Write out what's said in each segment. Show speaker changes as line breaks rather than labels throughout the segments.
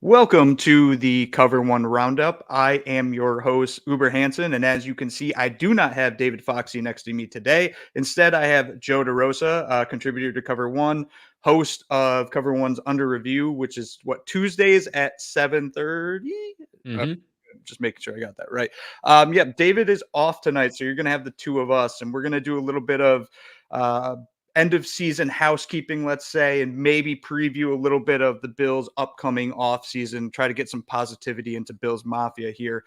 Welcome to the Cover One Roundup. I am your host, UberHansen, and as you can see, I do not have David Foxy next to me today. Instead, I have Joe DeRosa, contributor to Cover One, host of Cover One's Under Review, which is Tuesdays at 7:30. Uh,
hmm
just making sure I got that right. Yeah, David is off tonight, so you're going to have the two of us, and we're going to do a little bit of uh, end of season housekeeping, let's say, and maybe preview a little bit of the Bills' upcoming offseason, try to get some positivity into Bills Mafia here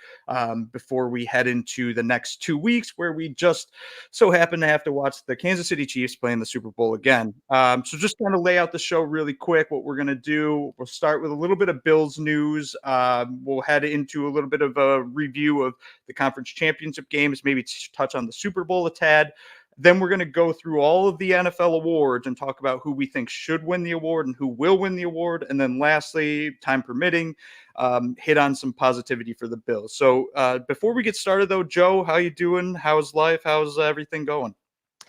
before we head into the next 2 weeks, where we just so happen to have to watch the Kansas City Chiefs playing the Super Bowl again. So just kind of lay out the show really quick. What we're going to do, we'll start with a little bit of Bills news. We'll head into a little bit of a review of the conference championship games, maybe touch on the Super Bowl a tad. Then we're going to go through all of the NFL awards and talk about who we think should win the award and who will win the award. And then lastly, time permitting, hit on some positivity for the Bills. So before we get started, though, Joe, how you doing? How's life? How's everything going?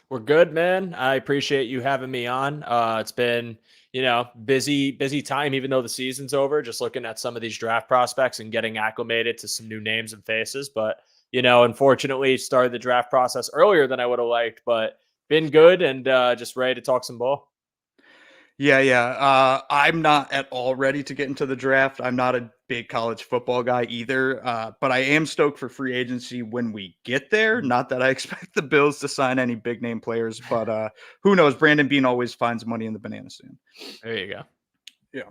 We're good, man. I appreciate you having me on. It's been, busy time, even though the season's over, just looking at some of these draft prospects and getting acclimated to some new names and faces. But, unfortunately started the draft process earlier than I would have liked, but been good and just ready to talk some ball.
Yeah. I'm not at all ready to get into the draft. I'm not a big college football guy either, but I am stoked for free agency when we get there. Not that I expect the Bills to sign any big name players, but who knows? Brandon Bean always finds money in the banana stand.
There you go.
Yeah.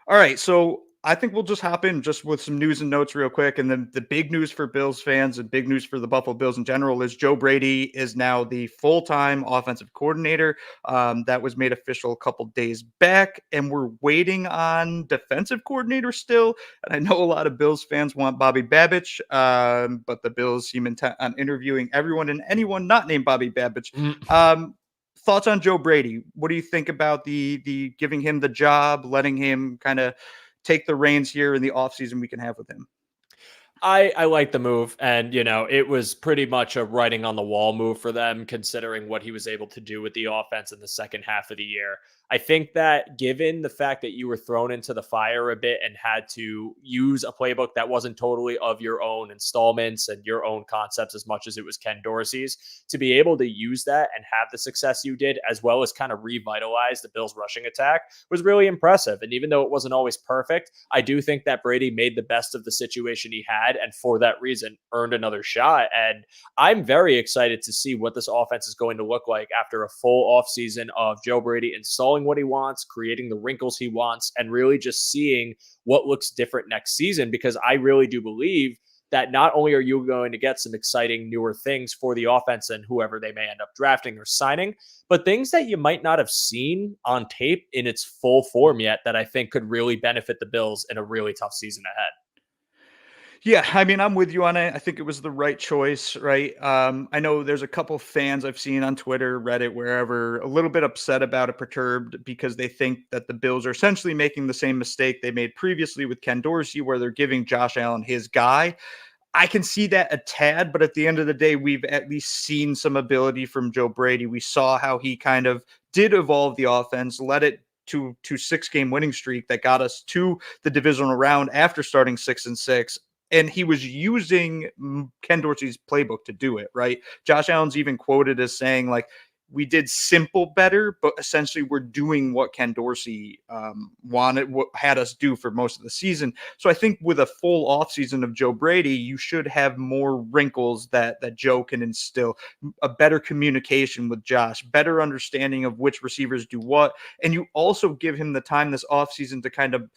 All right, so I think we'll just hop in just with some news and notes real quick. And then the big news for Bills fans and big news for the Buffalo Bills in general is Joe Brady is now the full-time offensive coordinator. That was made official a couple days back, and we're waiting on defensive coordinator still. And I know a lot of Bills fans want Bobby Babich, but the Bills seem intent on interviewing everyone and anyone not named Bobby Babich. Thoughts on Joe Brady? What do you think about the giving him the job, letting him kind of take the reins here in the offseason we can have with him?
I like the move, and it was pretty much a writing on the wall move for them, considering what he was able to do with the offense in the second half of the year. I think that given the fact that you were thrown into the fire a bit and had to use a playbook that wasn't totally of your own installments and your own concepts as much as it was Ken Dorsey's, to be able to use that and have the success you did, as well as kind of revitalize the Bills' rushing attack, was really impressive. And even though it wasn't always perfect, I do think that Brady made the best of the situation he had, and for that reason earned another shot. And I'm very excited to see what this offense is going to look like after a full offseason of Joe Brady installing what he wants, creating the wrinkles he wants, and really just seeing what looks different next season. Because I really do believe that not only are you going to get some exciting newer things for the offense and whoever they may end up drafting or signing, but things that you might not have seen on tape in its full form yet that I think could really benefit the Bills in a really tough season ahead.
Yeah, I mean, I'm with you on it. I think it was the right choice, right? I know there's a couple fans I've seen on Twitter, Reddit, wherever, a little bit upset about it, perturbed because they think that the Bills are essentially making the same mistake they made previously with Ken Dorsey, where they're giving Josh Allen his guy. I can see that a tad, but at the end of the day, we've at least seen some ability from Joe Brady. We saw how he kind of did evolve the offense, led it to 6 game winning streak that got us to the divisional round after starting 6-6. And he was using Ken Dorsey's playbook to do it, right? Josh Allen's even quoted as saying, like, we did simple better, but essentially we're doing what Ken Dorsey wanted, what had us do for most of the season. So I think with a full offseason of Joe Brady, you should have more wrinkles that Joe can instill, a better communication with Josh, better understanding of which receivers do what. And you also give him the time this offseason to kind of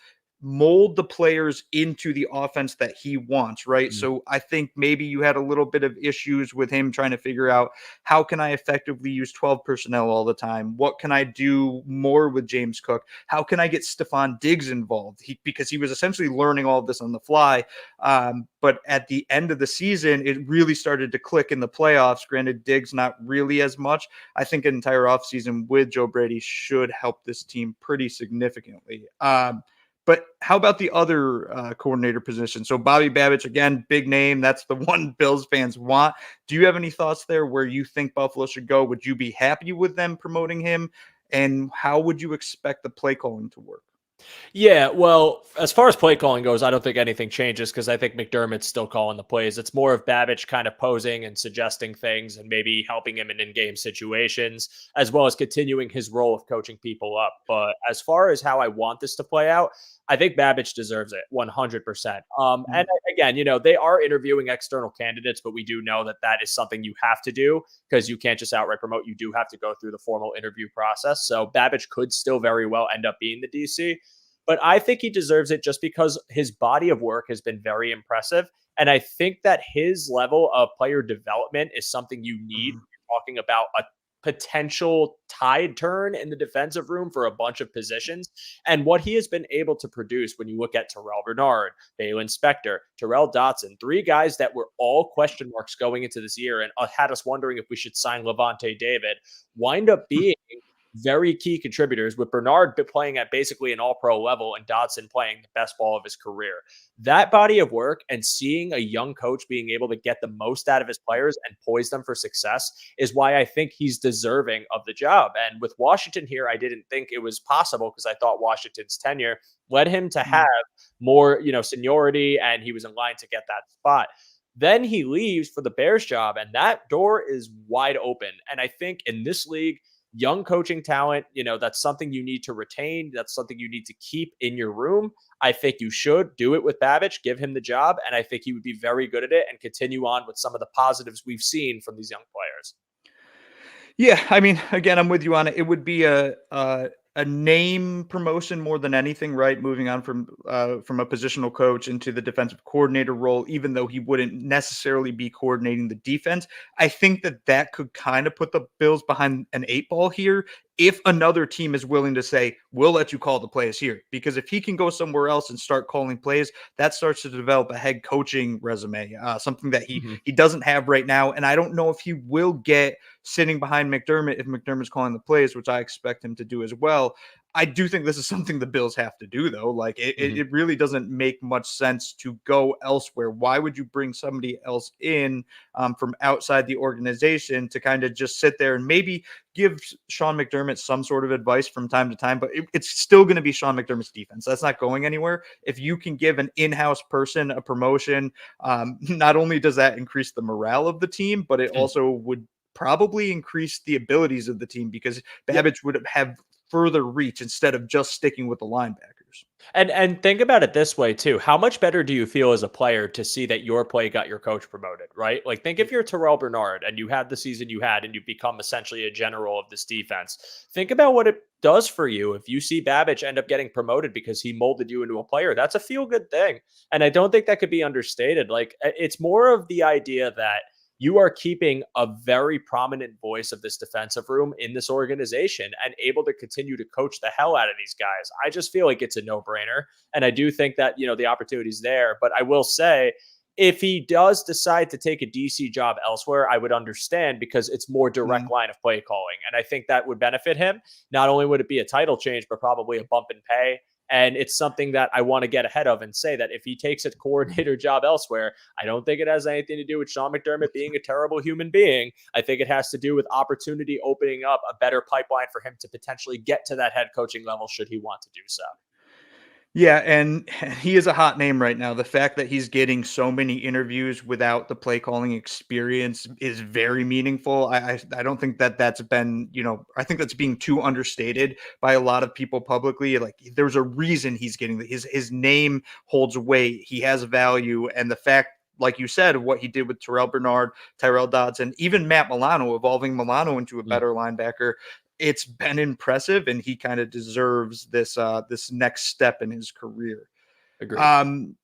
mold the players into the offense that he wants, right?
Mm.
So I think maybe you had a little bit of issues with him trying to figure out, how can I effectively use 12 personnel all the time? What can I do more with James Cook? How can I get Stephon Diggs involved? Because he was essentially learning all of this on the fly. But at the end of the season, it really started to click in the playoffs. Granted, Diggs not really as much. I think an entire offseason with Joe Brady should help this team pretty significantly. But how about the other coordinator position? So Bobby Babich, again, big name. That's the one Bills fans want. Do you have any thoughts there where you think Buffalo should go? Would you be happy with them promoting him? And how would you expect the play calling to work?
Yeah, well, as far as play calling goes, I don't think anything changes because I think McDermott's still calling the plays. It's more of Babbage kind of posing and suggesting things and maybe helping him in game situations, as well as continuing his role of coaching people up. But as far as how I want this to play out, I think Babbage deserves it 100%. And again, they are interviewing external candidates, but we do know that that is something you have to do because you can't just outright promote. You do have to go through the formal interview process. So Babbage could still very well end up being the DC, but I think he deserves it just because his body of work has been very impressive. And I think that his level of player development is something you need when
Mhm.
you're talking about a potential tide turn in the defensive room for a bunch of positions. And what he has been able to produce when you look at Terrell Bernard, Balin Spector, Terrell Dotson, three guys that were all question marks going into this year and had us wondering if we should sign Levante David, wind up being very key contributors, with Bernard playing at basically an all-pro level and Dodson playing the best ball of his career. That body of work and seeing a young coach being able to get the most out of his players and poise them for success is why I think he's deserving of the job. And with Washington here, I didn't think it was possible because I thought Washington's tenure led him to have more, seniority, and he was in line to get that spot. Then he leaves for the Bears job, and that door is wide open. And I think in this league, young coaching talent, that's something you need to retain. That's something you need to keep in your room. I think you should do it with Babbage, give him the job, and I think he would be very good at it and continue on with some of the positives we've seen from these young players.
Yeah, I mean, again, I'm with you on it. It would be a name promotion more than anything, right? Moving on from a positional coach into the defensive coordinator role, even though he wouldn't necessarily be coordinating the defense. I think that that could kind of put the Bills behind an eight ball here if another team is willing to say, "We'll let you call the plays here," because if he can go somewhere else and start calling plays, that starts to develop a head coaching resume, something that
Mhm.
he doesn't have right now, and I don't know if he will get sitting behind McDermott if McDermott's calling the plays, which I expect him to do as well. I do think this is something the Bills have to do, though. Like
Mhm.
it really doesn't make much sense to go elsewhere. Why would you bring somebody else in from outside the organization to kind of just sit there and maybe give Sean McDermott some sort of advice from time to time? But it's still going to be Sean McDermott's defense. That's not going anywhere. If you can give an in-house person a promotion, not only does that increase the morale of the team, but it also would probably increase the abilities of the team because
Yeah.
Babbage would have further reach instead of just sticking with the linebackers.
And think about it this way too. How much better do you feel as a player to see that your play got your coach promoted, right? Like think if you're Terrell Bernard and you had the season you had and you've become essentially a general of this defense. Think about what it does for you if you see Babbage end up getting promoted because he molded you into a player. That's a feel good thing. And I don't think that could be understated. Like it's more of the idea that you are keeping a very prominent voice of this defensive room in this organization and able to continue to coach the hell out of these guys. I just feel like it's a no-brainer. And I do think that, the opportunity's there. But I will say, if he does decide to take a DC job elsewhere, I would understand because it's more direct
Mm.
line of play calling. And I think that would benefit him. Not only would it be a title change, but probably a bump in pay. And it's something that I want to get ahead of and say that if he takes a coordinator job elsewhere, I don't think it has anything to do with Sean McDermott being a terrible human being. I think it has to do with opportunity opening up a better pipeline for him to potentially get to that head coaching level should he want to do so.
Yeah, and he is a hot name right now. The fact that he's getting so many interviews without the play calling experience is very meaningful. I don't think that that's been, I think that's being too understated by a lot of people publicly. Like there's a reason he's getting his name holds weight. He has value, and the fact, like you said, of what he did with Terrell Bernard, Tyrell Dodson, even Matt Milano, evolving Milano into a
Mm,
better linebacker, it's been impressive, and he kind of deserves this next step in his career.
agreed.
Um,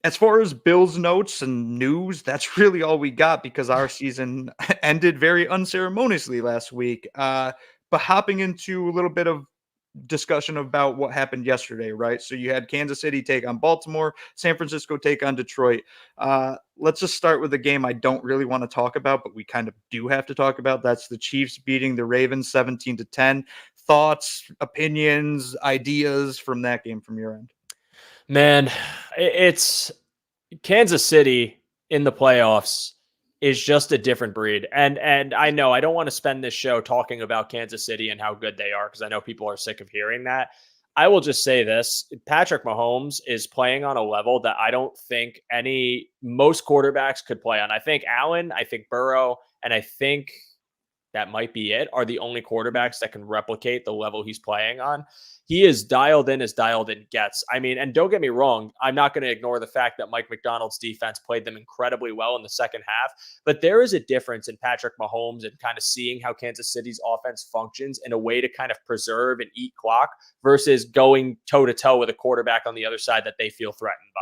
as far as Bills notes and news, that's really all we got because our season ended very unceremoniously last week. But hopping into a little bit of discussion about what happened yesterday, right? So you had Kansas City take on Baltimore, San Francisco take on Detroit. Let's just start with the game I don't really want to talk about, but we kind of do have to talk about. That's the Chiefs beating the Ravens 17-10. Thoughts, opinions, ideas from that game from your end?
Man, it's Kansas City in the playoffs is just a different breed. And I know I don't want to spend this show talking about Kansas City and how good they are because I know people are sick of hearing that. I will just say this. Patrick Mahomes is playing on a level that I don't think most quarterbacks could play on. I think Allen, I think Burrow, and I think that might be it, are the only
Mhm.
quarterbacks that can replicate the level he's playing on. He is dialed in as dialed in gets. I mean, and don't get me wrong, I'm not going to ignore the fact that Mike McDonald's defense played them incredibly well in the second half, but there is a difference in Patrick Mahomes and kind of seeing how Kansas City's offense functions in a way to kind of preserve and eat clock versus going toe to toe with a quarterback on the other side that they feel threatened by.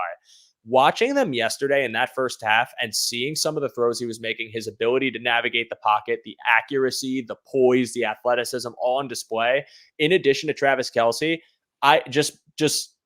Watching them yesterday in that first half and seeing some of the throws he was making, his ability to navigate the pocket, the accuracy, the poise, the athleticism, all on display, in addition to Travis Kelce, I just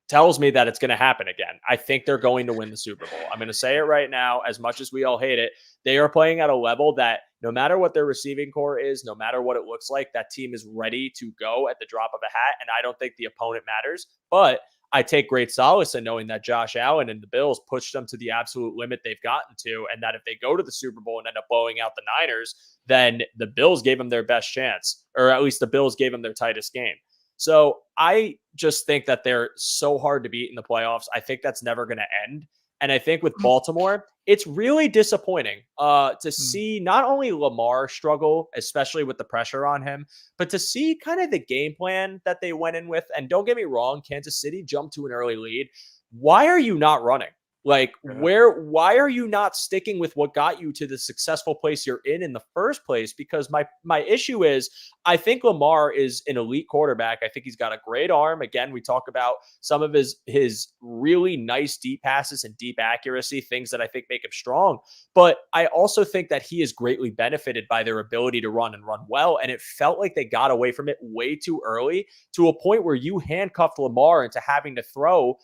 tells me that it's going to happen again. I think they're going to win the Super Bowl. I'm going to say it right now. As much as we all hate it, they are playing at a level that no matter what their receiving core is, no matter what it looks like, that team is ready to go at the drop of a hat. And I don't think the opponent matters. But I take great solace in knowing that Josh Allen and the Bills pushed them to the absolute limit they've gotten to, and that if they go to the Super Bowl and end up blowing out the Niners, then the Bills gave them their best chance, or at least the Bills gave them their tightest game. So I just think that they're so hard to beat in the playoffs. I think that's never going to end. And I think with Baltimore, it's really disappointing to
Mm.
see not only Lamar struggle, especially with the pressure on him, but to see kind of the game plan that they went in with. And don't get me wrong, Kansas City jumped to an early lead. Why are you not running? Like,
Yeah.
why are you not sticking with what got you to the successful place you're in the first place? Because my issue is, I think Lamar is an elite quarterback. I think he's got a great arm. Again, we talk about some of his really nice deep passes and deep accuracy, things that I think make him strong. But I also think that he is greatly benefited by their ability to run and run well. And it felt like they got away from it way too early, to a point where you handcuffed Lamar into having to throw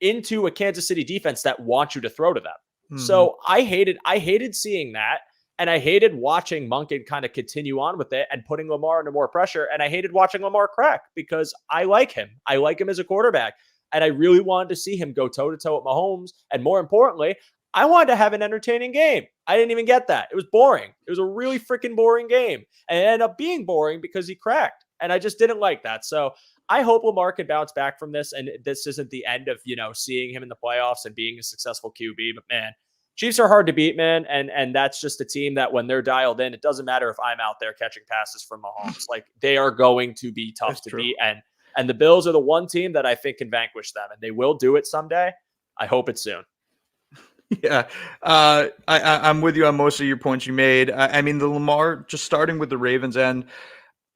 into a Kansas City defense that wants you to throw to them.
Mhm.
So I hated seeing that. And I hated watching Monken kind of continue on with it and putting Lamar under more pressure. And I hated watching Lamar crack because I like him. I like him as a quarterback. And I really wanted to see him go toe to toe with Mahomes. And more importantly, I wanted to have an entertaining game. I didn't even get that. It was boring. It was a really freaking boring game. And it ended up being boring because he cracked. And I just didn't like that. So I hope Lamar can bounce back from this, and this isn't the end of seeing him in the playoffs and being a successful QB. But man, Chiefs are hard to beat, man, and that's just a team that when they're dialed in, it doesn't matter if I'm out there catching passes from Mahomes. Like, they are going to be tough
That's
to
true.
beat, and the Bills are the one team that I think can vanquish them, and they will do it someday. I hope it's soon.
Yeah, I'm with you on most of your points you made. I mean, the Lamar, just starting with the Ravens end,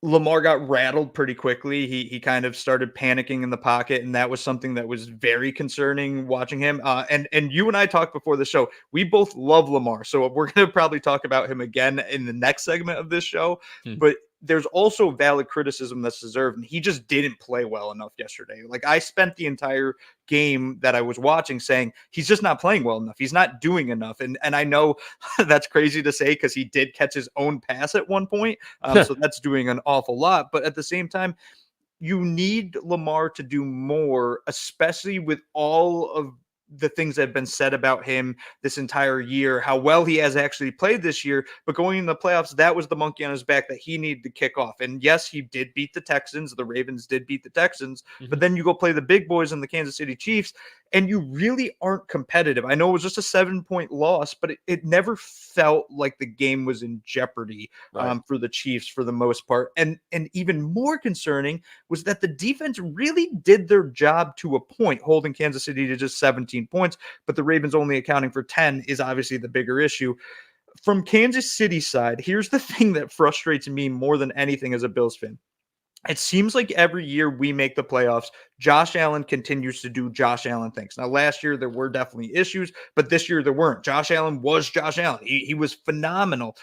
Lamar got rattled pretty quickly. He kind of started panicking in the pocket, and that was something that was very concerning watching him. And you and I talked before the show. We both love Lamar, so we're going to probably talk about him again in the next segment of this show.
Hmm.
But there's also valid criticism that's deserved, and he just didn't play well enough yesterday. Like, I spent the entire game that I was watching saying he's just not playing well enough. He's not doing enough, and I know that's crazy to say because he did catch his own pass at one point. So that's doing an awful lot. But at the same time, you need Lamar to do more, especially with all of the things that have been said about him this entire year, how well he has actually played this year. But going in the playoffs, that was the monkey on his back that he needed to kick off. And yes, he did beat the Texans. The Ravens did beat the Texans. But
Mhm.
then you go play the big boys in the Kansas City Chiefs, and you really aren't competitive. I know it was just a 7-point loss, but it never felt like the game was in jeopardy
Right.
for the Chiefs for the most part. And even more concerning was that the defense really did their job to a point, holding Kansas City to just 17 points, but the Ravens only accounting for 10 is obviously the bigger issue. From Kansas City side, here's the thing that frustrates me more than anything as a Bills fan. It seems like every year we make the playoffs, Josh Allen continues to do Josh Allen things. Now, last year there were definitely issues, but this year there weren't. Josh Allen was Josh Allen. He was phenomenal.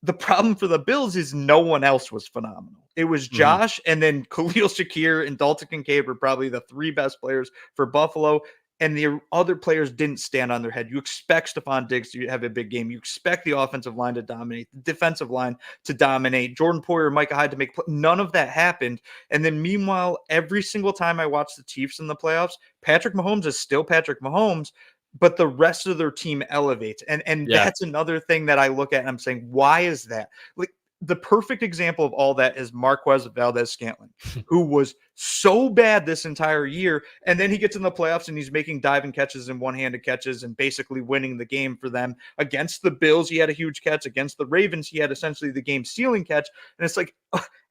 The problem for the Bills is no one else was phenomenal. It was
Mhm.
Josh, and then Khalil Shakir and Dalton Kincaid were probably the three best players for Buffalo, and the other players didn't stand on their head. You expect Stephon Diggs to have a big game. You expect the offensive line to dominate, the defensive line to dominate, Jordan Poyer, Micah Hyde to make play. None of that happened. And then meanwhile, every single time I watch the Chiefs in the playoffs, Patrick Mahomes is still Patrick Mahomes, but the rest of their team elevates. And
Yeah.
that's another thing that I look at and I'm saying, why is that? Like, the perfect example of all that is Marquez Valdez-Scantling, who was so bad this entire year, and then he gets in the playoffs and he's making diving catches and one-handed catches and basically winning the game for them. Against the Bills, he had a huge catch. Against the Ravens, he had essentially the game-sealing catch. And it's like,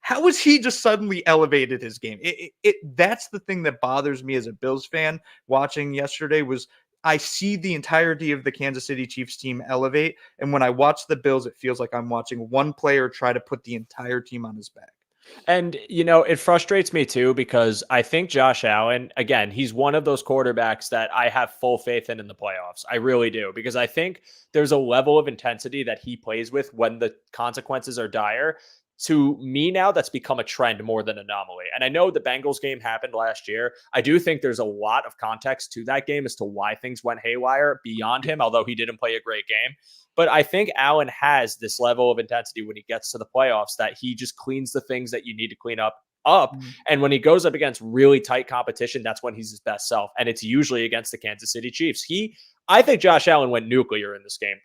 how has he just suddenly elevated his game? That's the thing that bothers me as a Bills fan watching yesterday was I see the entirety of the Kansas City Chiefs team elevate. And when I watch the Bills, it feels like I'm watching one player try to put the entire team on his back.
And, it frustrates me too, because I think Josh Allen, again, he's one of those quarterbacks that I have full faith in the playoffs. I really do, because I think there's a level of intensity that he plays with when the consequences are dire. To me now, that's become a trend more than anomaly. And I know the Bengals game happened last year. I do think there's a lot of context to that game as to why things went haywire beyond him, although he didn't play a great game. But I think Allen has this level of intensity when he gets to the playoffs that he just cleans the things that you need to clean up. And when he goes up against really tight competition, that's when he's his best self. And it's usually against the Kansas City Chiefs. I think Josh Allen went nuclear in this game.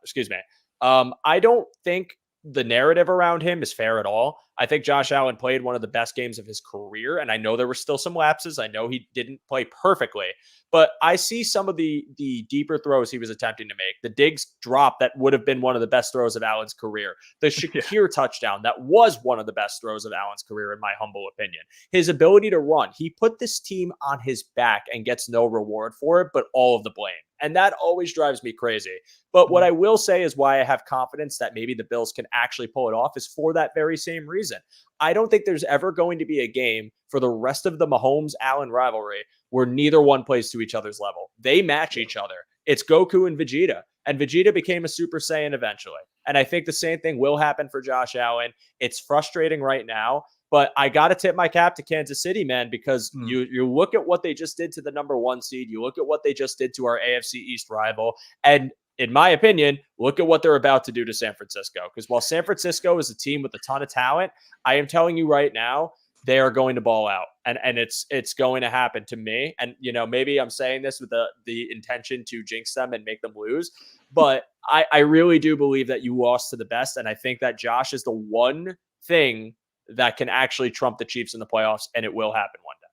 Excuse me. I don't think the narrative around him is fair at all. I think Josh Allen played one of the best games of his career, and I know there were still some lapses. I know he didn't play perfectly, but I see some of the deeper throws he was attempting to make. The Diggs drop that would have been one of the best throws of Allen's career. The Shakir touchdown that was one of the best throws of Allen's career, in my humble opinion. His ability to run. He put this team on his back and gets no reward for it, but all of the blame. And that always drives me crazy. But what I will say is why I have confidence that maybe the Bills can actually pull it off is for that very same reason. I don't think there's ever going to be a game for the rest of the Mahomes-Allen rivalry where neither one plays to each other's level. They match each other. It's Goku and Vegeta became a Super Saiyan eventually. And I think the same thing will happen for Josh Allen. It's frustrating right now, but I got to tip my cap to Kansas City, man, because you look at what they just did to the number 1 seed. You look at what they just did to our AFC East rival. And in my opinion, look at what they're about to do to San Francisco. Because while San Francisco is a team with a ton of talent, I am telling you right now, they are going to ball out. And it's going to happen to me. And, maybe I'm saying this with the intention to jinx them and make them lose. But I really do believe that you lost to the best. And I think that Josh is the one thing that can actually trump the Chiefs in the playoffs, and it will happen one day.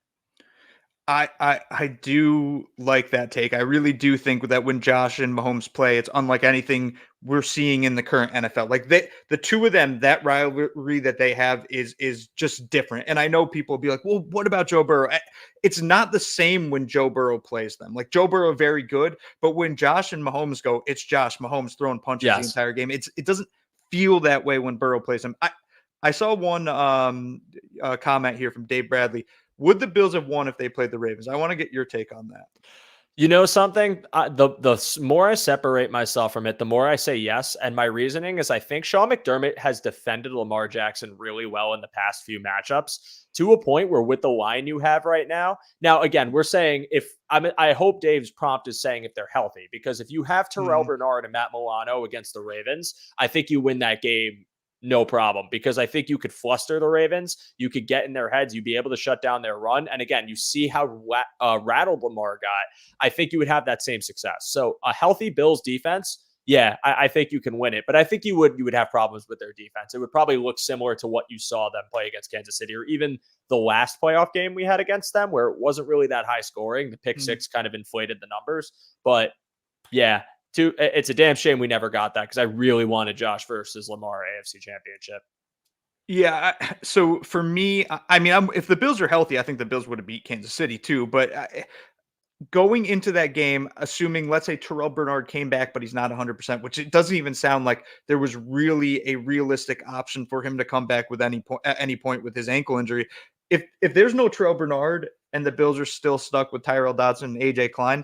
I do like that take. I really do think that when Josh and Mahomes play, it's unlike anything we're seeing in the current NFL. Like the two of them, that rivalry that they have is just different. And I know people will be like, well, what about Joe Burrow? It's not the same when Joe Burrow plays them. Like Joe Burrow, very good, but when Josh and Mahomes go, it's Josh Mahomes throwing punches the entire game. It doesn't feel that way when Burrow plays them. I saw one comment here from Dave Bradley. Would the Bills have won if they played the Ravens? I want to get your take on that.
You know something? The more I separate myself from it, the more I say yes. And my reasoning is I think Sean McDermott has defended Lamar Jackson really well in the past few matchups to a point where with the line you have right now. Now, again, we're saying I hope Dave's prompt is saying if they're healthy, because if you have Terrell Bernard and Matt Milano against the Ravens, I think you win that game. No problem, because I think you could fluster the Ravens. You could get in their heads. You'd be able to shut down their run. And again, you see how rattled Lamar got. I think you would have that same success. So a healthy Bills defense, yeah, I think you can win it. But I think you would have problems with their defense. It would probably look similar to what you saw them play against Kansas City, or even the last playoff game we had against them, where it wasn't really that high scoring. The pick six kind of inflated the numbers. But yeah, it's a damn shame we never got that, because I really wanted Josh versus Lamar AFC Championship.
Yeah. So for me, I mean, if the Bills are healthy, I think the Bills would have beat Kansas City too. But going into that game, assuming, let's say Terrell Bernard came back, but he's not 100%, which it doesn't even sound like there was really a realistic option for him to come back with at any point with his ankle injury. If there's no Terrell Bernard and the Bills are still stuck with Tyrell Dodson and AJ Klein,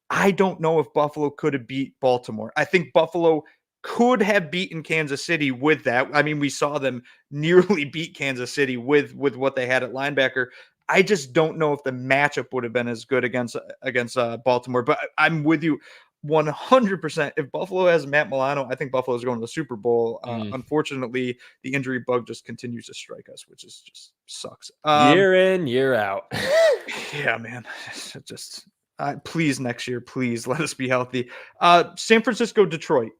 I don't know if Buffalo could have beat Baltimore. I think Buffalo could have beaten Kansas City with that. I mean, we saw them nearly beat Kansas City with what they had at linebacker. I just don't know if the matchup would have been as good against Baltimore. But I'm with you 100%. If Buffalo has Matt Milano, I think Buffalo is going to the Super Bowl. Unfortunately, the injury bug just continues to strike us, which is just sucks.
Year in, year out.
Yeah, man. It just please, next year, please let us be healthy. San Francisco, Detroit.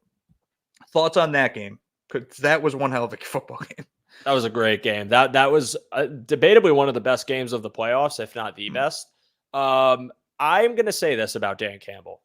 Thoughts on that game? because that was one hell of a football game.
That was a great game. That was debatably one of the best games of the playoffs, if not the best. I'm going to say this about Dan Campbell.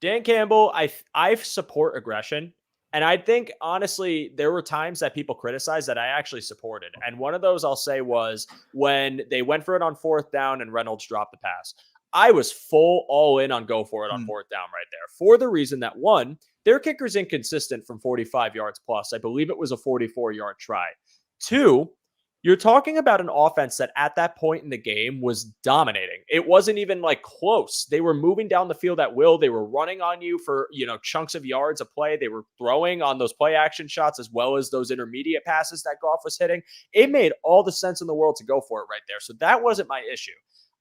Dan Campbell, I support aggression. And I think, honestly, there were times that people criticized that I actually supported. And one of those I'll say was when they went for it on 4th down and Reynolds dropped the pass. I was full all in on go for it on 4th down right there for the reason that, one, their kicker's inconsistent from 45 yards plus. I believe it was a 44-yard try. 2, you're talking about an offense that at that point in the game was dominating. It wasn't even like close. They were moving down the field at will. They were running on you for, chunks of yards of play. They were throwing on those play action shots as well as those intermediate passes that Goff was hitting. It made all the sense in the world to go for it right there. So that wasn't my issue.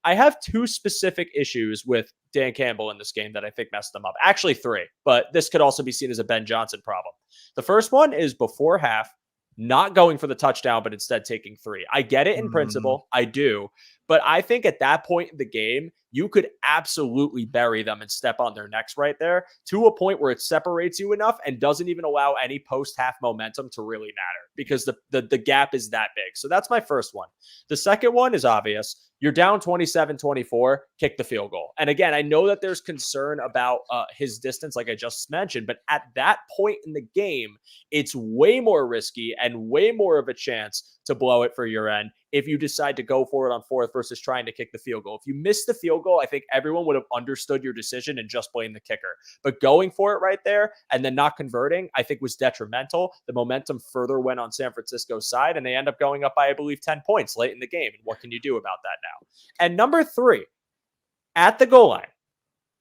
I have 2 specific issues with Dan Campbell in this game that I think messed them up. Actually 3, but this could also be seen as a Ben Johnson problem. The first one is before half, not going for the touchdown, but instead taking 3. I get it in principle. I do. But I think at that point in the game, you could absolutely bury them and step on their necks right there to a point where it separates you enough and doesn't even allow any post-half momentum to really matter because the gap is that big. So that's my first one. The second one is obvious. You're down 27-24, kick the field goal. And again, I know that there's concern about his distance, like I just mentioned, but at that point in the game, it's way more risky and way more of a chance to blow it for your end if you decide to go for it on 4th versus trying to kick the field goal. If you miss the field goal, I think everyone would have understood your decision and just blamed the kicker. But going for it right there and then not converting, I think was detrimental. The momentum further went on San Francisco's side, and they end up going up by, I believe, 10 points late in the game. And what can you do about that now? And number 3, at the goal line,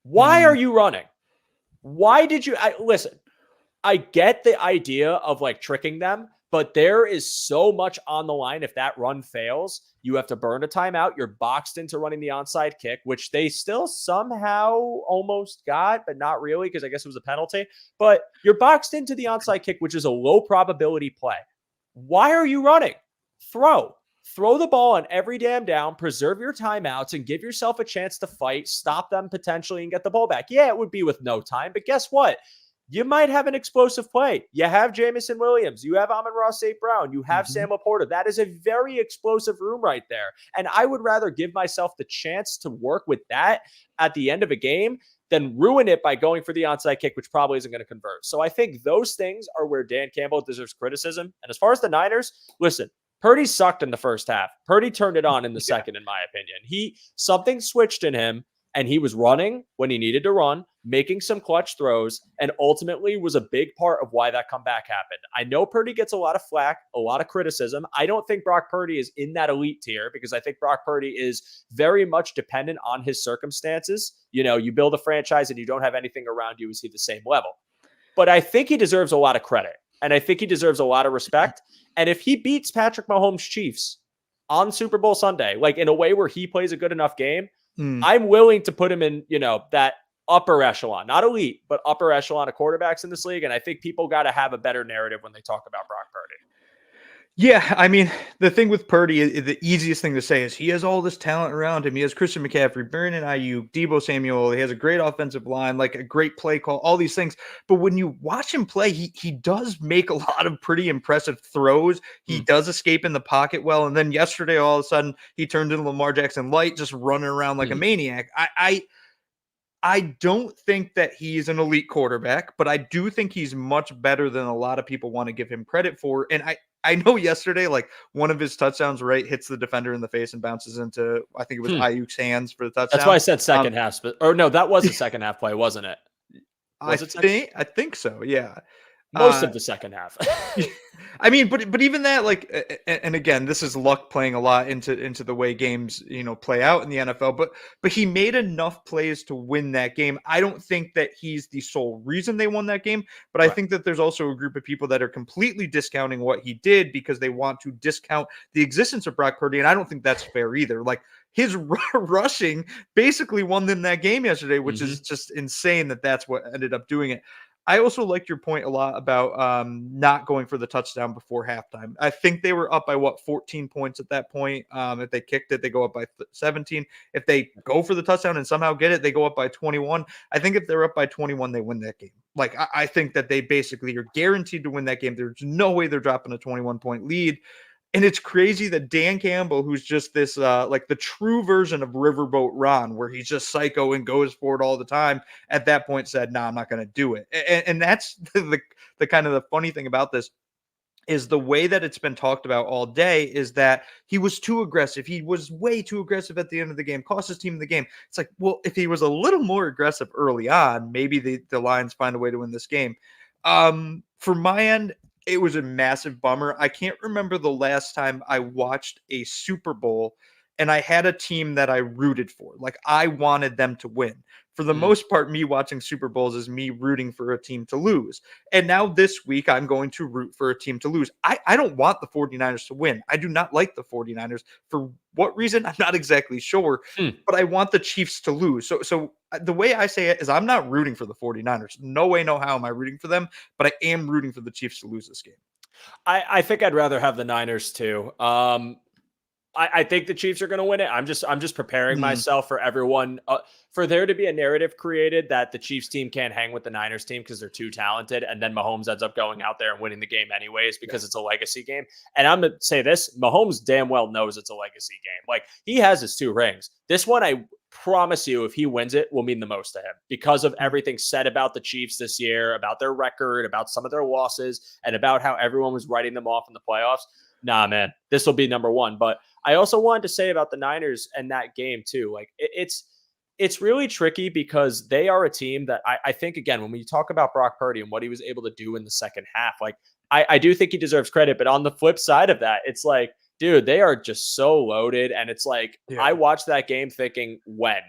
why are you running? Why did you listen? I get the idea of like tricking them, but there is so much on the line. If that run fails, you have to burn a timeout. You're boxed into running the onside kick, which they still somehow almost got, but not really because I guess it was a penalty. But you're boxed into the onside kick, which is a low probability play. Why are you running? Throw the ball on every damn down, preserve your timeouts, and give yourself a chance to fight, stop them potentially, and get the ball back. Yeah, it would be with no time, but guess what? You might have an explosive play. You have Jamison Williams. You have Amon-Ra St. Brown. You have Sam Laporta. That is a very explosive room right there. And I would rather give myself the chance to work with that at the end of a game than ruin it by going for the onside kick, which probably isn't going to convert. So I think those things are where Dan Campbell deserves criticism. And as far as the Niners, listen, Purdy sucked in the first half. Purdy turned it on in the second, in my opinion. Something switched in him, and he was running when he needed to run, making some clutch throws, and ultimately was a big part of why that comeback happened. I know Purdy gets a lot of flack, a lot of criticism. I don't think Brock Purdy is in that elite tier because I think Brock Purdy is very much dependent on his circumstances. You build a franchise and you don't have anything around you. Is he the same level? But I think he deserves a lot of credit, and I think he deserves a lot of respect. And if he beats Patrick Mahomes' Chiefs on Super Bowl Sunday, like in a way where he plays a good enough game, I'm willing to put him in, that upper echelon, not elite, but upper echelon of quarterbacks in this league. And I think people got to have a better narrative when they talk about Brock Purdy.
Yeah, I mean, the thing with Purdy, the easiest thing to say is he has all this talent around him. He has Christian McCaffrey, Brandon Ayuk, Deebo Samuel. He has a great offensive line, like a great play call, all these things. But when you watch him play, he does make a lot of pretty impressive throws. He does escape in the pocket well. And then yesterday, all of a sudden, he turned into Lamar Jackson Light, just running around like a maniac. I don't think that he's an elite quarterback, but I do think he's much better than a lot of people want to give him credit for. And I know yesterday, like one of his touchdowns, right, hits the defender in the face and bounces into, I think it was Ayuk's hands for the touchdown.
That's why I said second half. Or no, that was a second half play, wasn't it?
I think so. Yeah.
Most of the second half.
I mean, but even that, like, and again, this is luck playing a lot into the way games, play out in the NFL, but he made enough plays to win that game. I don't think that he's the sole reason they won that game, but I think that there's also a group of people that are completely discounting what he did because they want to discount the existence of Brock Purdy. And I don't think that's fair either. Like his rushing basically won them that game yesterday, which is just insane that's what ended up doing it. I also like your point a lot about not going for the touchdown before halftime. I think they were up by 14 points at that point. If they kicked it, they go up by 17. If they go for the touchdown and somehow get it, they go up by 21. I think if they're up by 21, they win that game. Like I think that they basically are guaranteed to win that game. There's no way they're dropping a 21-point lead. And it's crazy that Dan Campbell, who's just this like the true version of Riverboat Ron, where he's just psycho and goes for it all the time, at that point said, "No, I'm not going to do it." And that's the kind of the funny thing about this is the way that it's been talked about all day is that he was too aggressive. He was way too aggressive at the end of the game, cost his team the game. It's like, well, if he was a little more aggressive early on, maybe the Lions find a way to win this game. For my end, it was a massive bummer. I can't remember the last time I watched a Super Bowl and I had a team that I rooted for. Like I wanted them to win. For the most part, me watching Super Bowls is me rooting for a team to lose. And now this week, I'm going to root for a team to lose. I don't want the 49ers to win. I do not like the 49ers. For what reason? I'm not exactly sure, but I want the Chiefs to lose. So the way I say it is I'm not rooting for the 49ers. No way, no how am I rooting for them, but I am rooting for the Chiefs to lose this game.
I think I'd rather have the Niners too. I think the Chiefs are going to win it. I'm just preparing myself for everyone for there to be a narrative created that the Chiefs team can't hang with the Niners team because they're too talented, and then Mahomes ends up going out there and winning the game anyways because it's a legacy game. And I'm going to say this: Mahomes damn well knows it's a legacy game. Like he has his 2 rings. This one, I promise you, if he wins it, will mean the most to him because of everything said about the Chiefs this year, about their record, about some of their losses, and about how everyone was writing them off in the playoffs. Nah, man, this will be number 1. But I also wanted to say about the Niners and that game too. Like it's really tricky because they are a team that I think, again, when we talk about Brock Purdy and what he was able to do in the second half, like I do think he deserves credit. But on the flip side of that, it's like, dude, they are just so loaded. And it's like, I watched that game thinking, when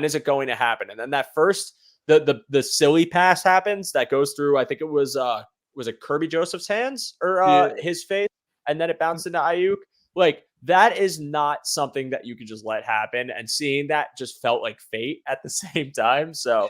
is it going to happen? And then that first, the silly pass happens that goes through, I think it was it Kirby Joseph's hands or his face? And then it bounced into Ayuk. Like that is not something that you can just let happen. And seeing that just felt like fate at the same time. So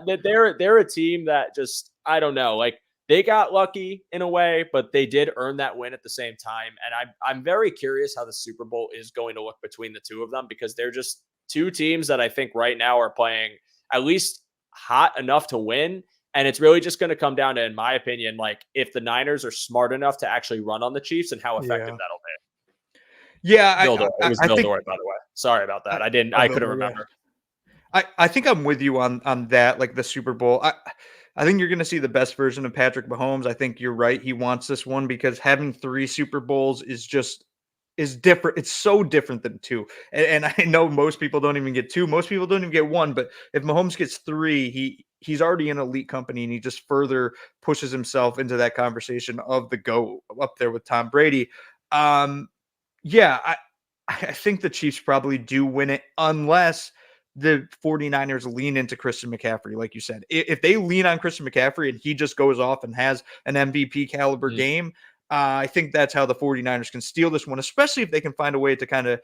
they're a team that just, I don't know, like they got lucky in a way, but they did earn that win at the same time. And I'm very curious how the Super Bowl is going to look between the two of them because they're just 2 teams that I think right now are playing at least hot enough to win. And it's really just going to come down to, in my opinion, like if the Niners are smart enough to actually run on the Chiefs and how effective that'll be.
Yeah,
It was Vildor, by the way. Sorry about that. I couldn't remember.
I think I'm with you on that, like the Super Bowl. I think you're going to see the best version of Patrick Mahomes. I think you're right. He wants this one because having 3 Super Bowls is different. It's so different than 2. And I know most people don't even get 2. Most people don't even get 1. But if Mahomes gets 3, he's already in elite company, and he just further pushes himself into that conversation of the GOAT up there with Tom Brady. I think the Chiefs probably do win it unless the 49ers lean into Christian McCaffrey, like you said. If they lean on Christian McCaffrey and he just goes off and has an MVP caliber game, I think that's how the 49ers can steal this one, especially if they can find a way to kind of,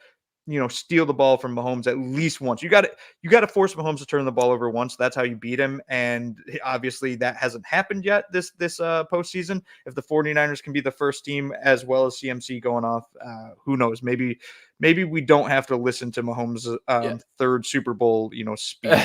steal the ball from Mahomes at least once. You got to force Mahomes to turn the ball over once. That's how you beat him. And obviously that hasn't happened yet this postseason. If the 49ers can be the first team as well as CMC going off, who knows? Maybe we don't have to listen to Mahomes' 3rd Super Bowl, speech.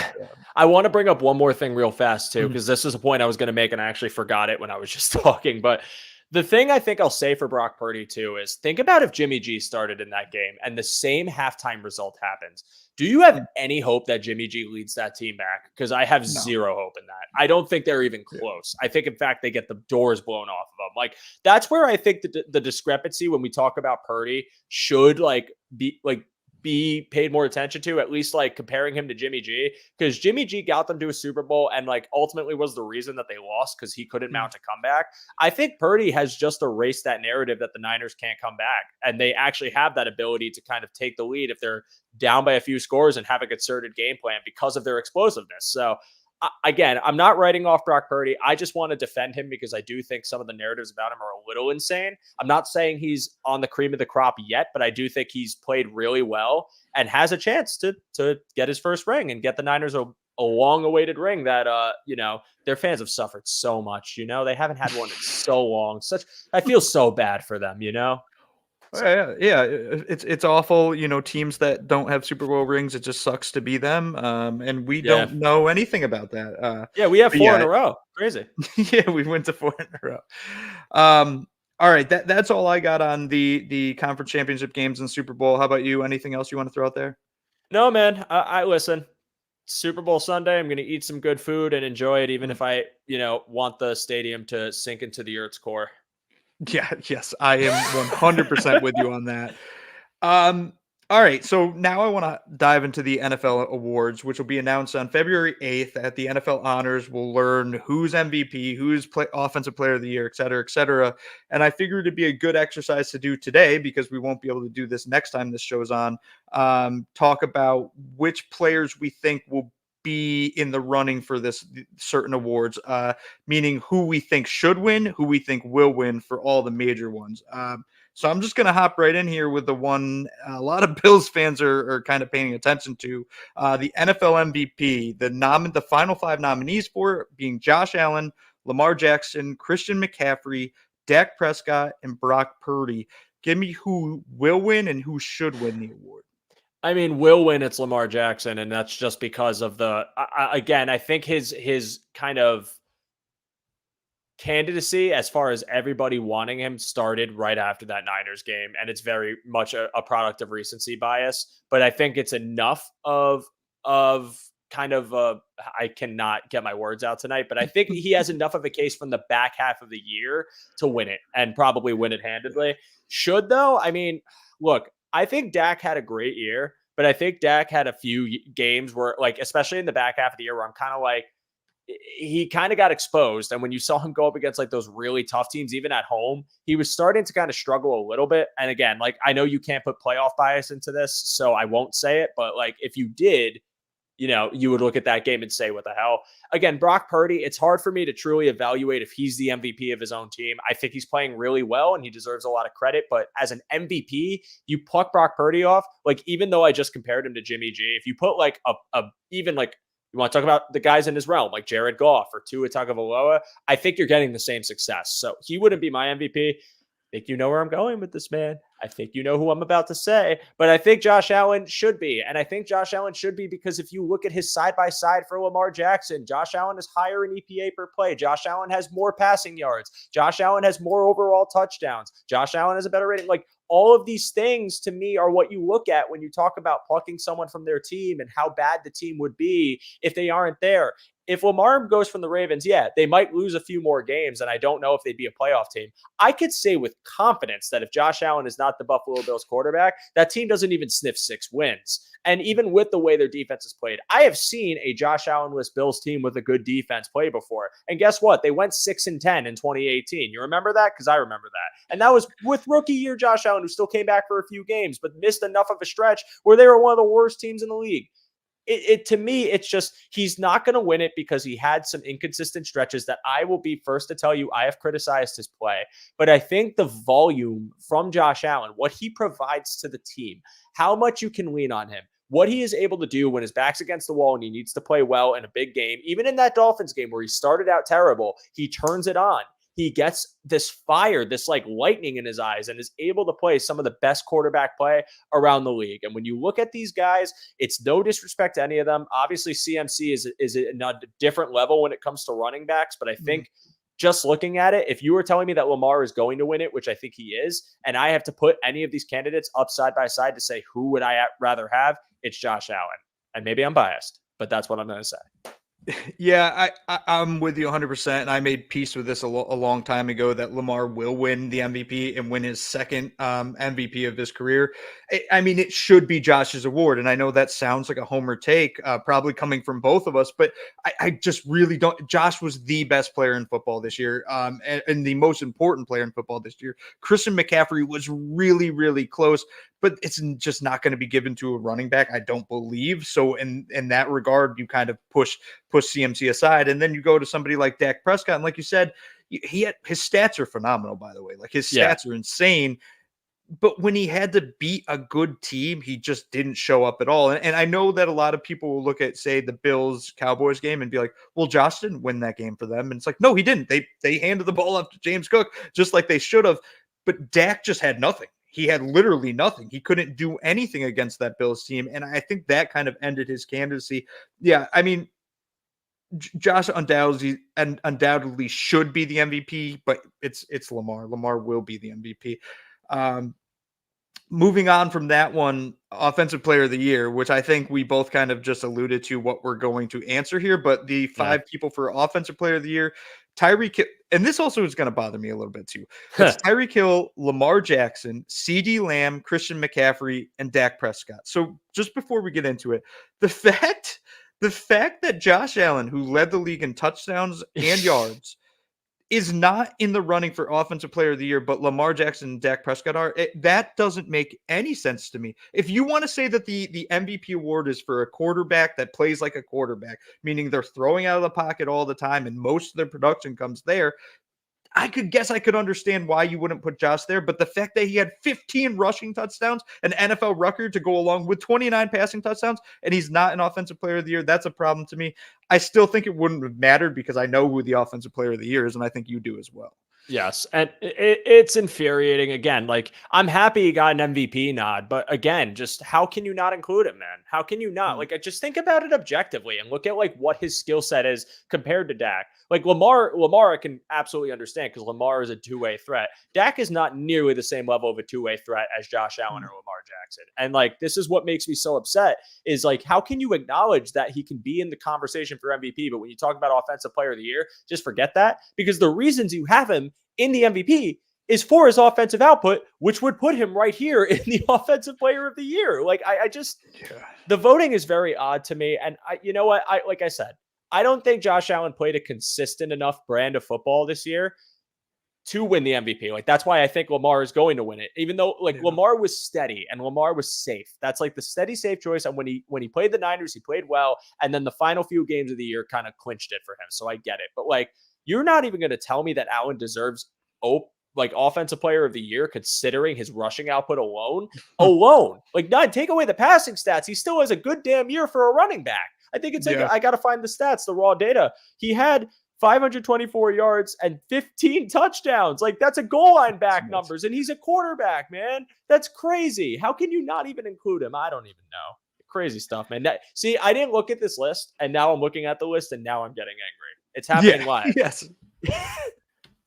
I want to bring up one more thing real fast too, because this is a point I was going to make and I actually forgot it when I was just talking. But the thing I think I'll say for Brock Purdy too is think about if Jimmy G started in that game and the same halftime result happens. Do you have any hope that Jimmy G leads that team back? Because I have zero hope in that. I don't think they're even close. I think, in fact, they get the doors blown off of them. Like that's where I think the discrepancy when we talk about Purdy should be paid more attention to, at least like comparing him to Jimmy G, because Jimmy G got them to a Super Bowl and like ultimately was the reason that they lost because he couldn't mount a comeback. I think Purdy has just erased that narrative that the Niners can't come back, and they actually have that ability to kind of take the lead if they're down by a few scores and have a concerted game plan because of their explosiveness. So again, I'm not writing off Brock Purdy. I just want to defend him because I do think some of the narratives about him are a little insane. I'm not saying he's on the cream of the crop yet, but I do think he's played really well and has a chance to get his first ring and get the Niners a a long-awaited ring that their fans have suffered so much. They haven't had one in so long. I feel so bad for them. So,
It's awful. Teams that don't have Super Bowl rings, it just sucks to be them. And we
yeah,
don't know anything about that.
yeah, we have
But
4 in
yeah,
a row. Crazy.
yeah, we went to 4 in a row. All right, that's all I got on the conference championship games and Super Bowl. How about you? Anything else you want to throw out there?
No, man. I listen. Super Bowl Sunday, I'm going to eat some good food and enjoy it, even
Mm.
if I, want the stadium to sink into the Earth's core.
Yeah, yes, I am 100% with you on that. Um, all right, so now I want to dive into the NFL awards, which will be announced on February 8th at the NFL Honors. We'll learn who's MVP, who's Offensive Player of the Year, et cetera, et cetera. And I figured it'd be a good exercise to do today because we won't be able to do this next time this show's on. Talk about which players we think will be in the running for this certain awards, meaning who we think should win, who we think will win for all the major ones. So I'm just going to hop right in here with the one a lot of Bills fans are kind of paying attention to, the NFL MVP. The final 5 nominees for it being Josh Allen, Lamar Jackson, Christian McCaffrey, Dak Prescott, and Brock Purdy. Give me who will win and who should win the award.
I mean, will win. It's Lamar Jackson, and that's just because of again, I think his kind of candidacy as far as everybody wanting him started right after that Niners game, and it's very much a product of recency bias. But I think it's enough of kind of I cannot get my words out tonight, but I think he has enough of a case from the back half of the year to win it and probably win it handedly. Should though, I mean, look, I think Dak had a great year, but I think Dak had a few games where, like, especially in the back half of the year, where I'm kind of like, he kind of got exposed. And when you saw him go up against like those really tough teams, even at home, he was starting to kind of struggle a little bit. And again, like, I know you can't put playoff bias into this, so I won't say it, but like, if you did, you would look at that game and say, what the hell? Again, Brock Purdy, it's hard for me to truly evaluate if he's the MVP of his own team. I think he's playing really well and he deserves a lot of credit. But as an MVP, you pluck Brock Purdy off. Like, even though I just compared him to Jimmy G, if you put like even like, you want to talk about the guys in his realm, like Jared Goff or Tua Tagovailoa, I think you're getting the same success. So he wouldn't be my MVP. I think you know where I'm going with this, man. I think you know who I'm about to say, but I think Josh Allen should be. And I think Josh Allen should be because if you look at his side-by-side for Lamar Jackson, Josh Allen is higher in EPA per play. Josh Allen has more passing yards. Josh Allen has more overall touchdowns. Josh Allen has a better rating. Like, all of these things to me are what you look at when you talk about plucking someone from their team and how bad the team would be if they aren't there. If Lamar goes from the Ravens, yeah, they might lose a few more games, and I don't know if they'd be a playoff team. I could say with confidence that if Josh Allen is not the Buffalo Bills quarterback, that team doesn't even sniff 6 wins. And even with the way their defense is played, I have seen a Josh Allen-less Bills team with a good defense play before. And guess what? They went 6-10 in 2018. You remember that? Because I remember that. And that was with rookie year Josh Allen, who still came back for a few games, but missed enough of a stretch where they were one of the worst teams in the league. To me, it's just, he's not going to win it because he had some inconsistent stretches that I will be first to tell you I have criticized his play. But I think the volume from Josh Allen, what he provides to the team, how much you can lean on him, what he is able to do when his back's against the wall and he needs to play well in a big game, even in that Dolphins game where he started out terrible, he turns it on. He gets this fire, this like lightning in his eyes, and is able to play some of the best quarterback play around the league. And when you look at these guys, it's no disrespect to any of them. Obviously, CMC is in a different level when it comes to running backs, but I think just looking at it, if you were telling me that Lamar is going to win it, which I think he is, and I have to put any of these candidates up side by side to say who would I rather have, it's Josh Allen. And maybe I'm biased, but that's what I'm going to say.
Yeah, I'm with you 100%. And I made peace with this a long time ago that Lamar will win the MVP and win his second MVP of his career. I mean, it should be Josh's award. And I know that sounds like a homer take, probably coming from both of us, but I just really don't. Josh was the best player in football this year, and the most important player in football this year. Christian McCaffrey was really, really close, but it's just not going to be given to a running back, I don't believe. So in that regard, you kind of push CMC aside, and then you go to somebody like Dak Prescott, and like you said, his stats are phenomenal. By the way, like his stats are insane. but when he had to beat a good team, he just didn't show up at all. And I know that a lot of people will look at, say, the Bills Cowboys game and be like, "Well, Josh didn't win that game for them." And it's like, no, he didn't. They handed the ball off to James Cook just like they should have. But Dak just had nothing. He had literally nothing. He couldn't do anything against that Bills team, and I think that kind of ended his candidacy. Yeah, I mean, Josh undoubtedly should be the MVP, but it's Lamar. Lamar will be the MVP. Um, Moving on from that one, offensive player of the year, which I think we both kind of just alluded to what we're going to answer here, but the
Yeah.
5 people for offensive player of the year, Tyreek Hill, and this also is going to bother me a little bit too. It's Tyreek Hill, Lamar Jackson, CD Lamb, Christian McCaffrey, and Dak Prescott. So just before we get into it, the fact that Josh Allen, who led the league in touchdowns and yards, is not in the running for offensive player of the year, but Lamar Jackson and Dak Prescott are, that doesn't make any sense to me. If you want to say that the MVP award is for a quarterback that plays like a quarterback, meaning they're throwing out of the pocket all the time and most of their production comes there, I could understand why you wouldn't put Josh there, but the fact that he had 15 rushing touchdowns, an NFL record to go along with 29 passing touchdowns, and he's not an offensive player of the year, that's a problem to me. I still think it wouldn't have mattered because I know who the offensive player of the year is, and I think you do as well.
Yes, and it's infuriating. Again, like, I'm happy he got an MVP nod, but again, just how can you not include him, man? How can you not? Like, I just think about it objectively and look at like what his skill set is compared to Dak. Like Lamar, I can absolutely understand because Lamar is a two-way threat. Dak is not nearly the same level of a two-way threat as Josh Allen or Lamar Jackson. And like, this is what makes me so upset is like, how can you acknowledge that he can be in the conversation for MVP, but when you talk about offensive player of the year, just forget that, because the reasons you have him in the MVP is for his offensive output, which would put him right here in the offensive player of the year. Like, I just, the voting is very odd to me. And you know what? Like I said, I don't think Josh Allen played a consistent enough brand of football this year to win the MVP. Like, that's why I think Lamar is going to win it, even though Lamar was steady and Lamar was safe. That's like the steady, safe choice. And when he played the Niners, he played well. And then the final few games of the year kind of clinched it for him. So I get it. But like, you're not even going to tell me that Allen deserves offensive player of the year, considering his rushing output alone. Like, not take away the passing stats, he still has a good damn year for a running back. I think it's like, I got to find the stats, the raw data. He had 524 yards and 15 touchdowns. Like, that's a goal line back numbers, and he's a quarterback, man. That's crazy. How can you not even include him? I don't even know. Crazy stuff, man. See, I didn't look at this list, and now I'm looking at the list, and now I'm getting angry. It's happening live.
Yes.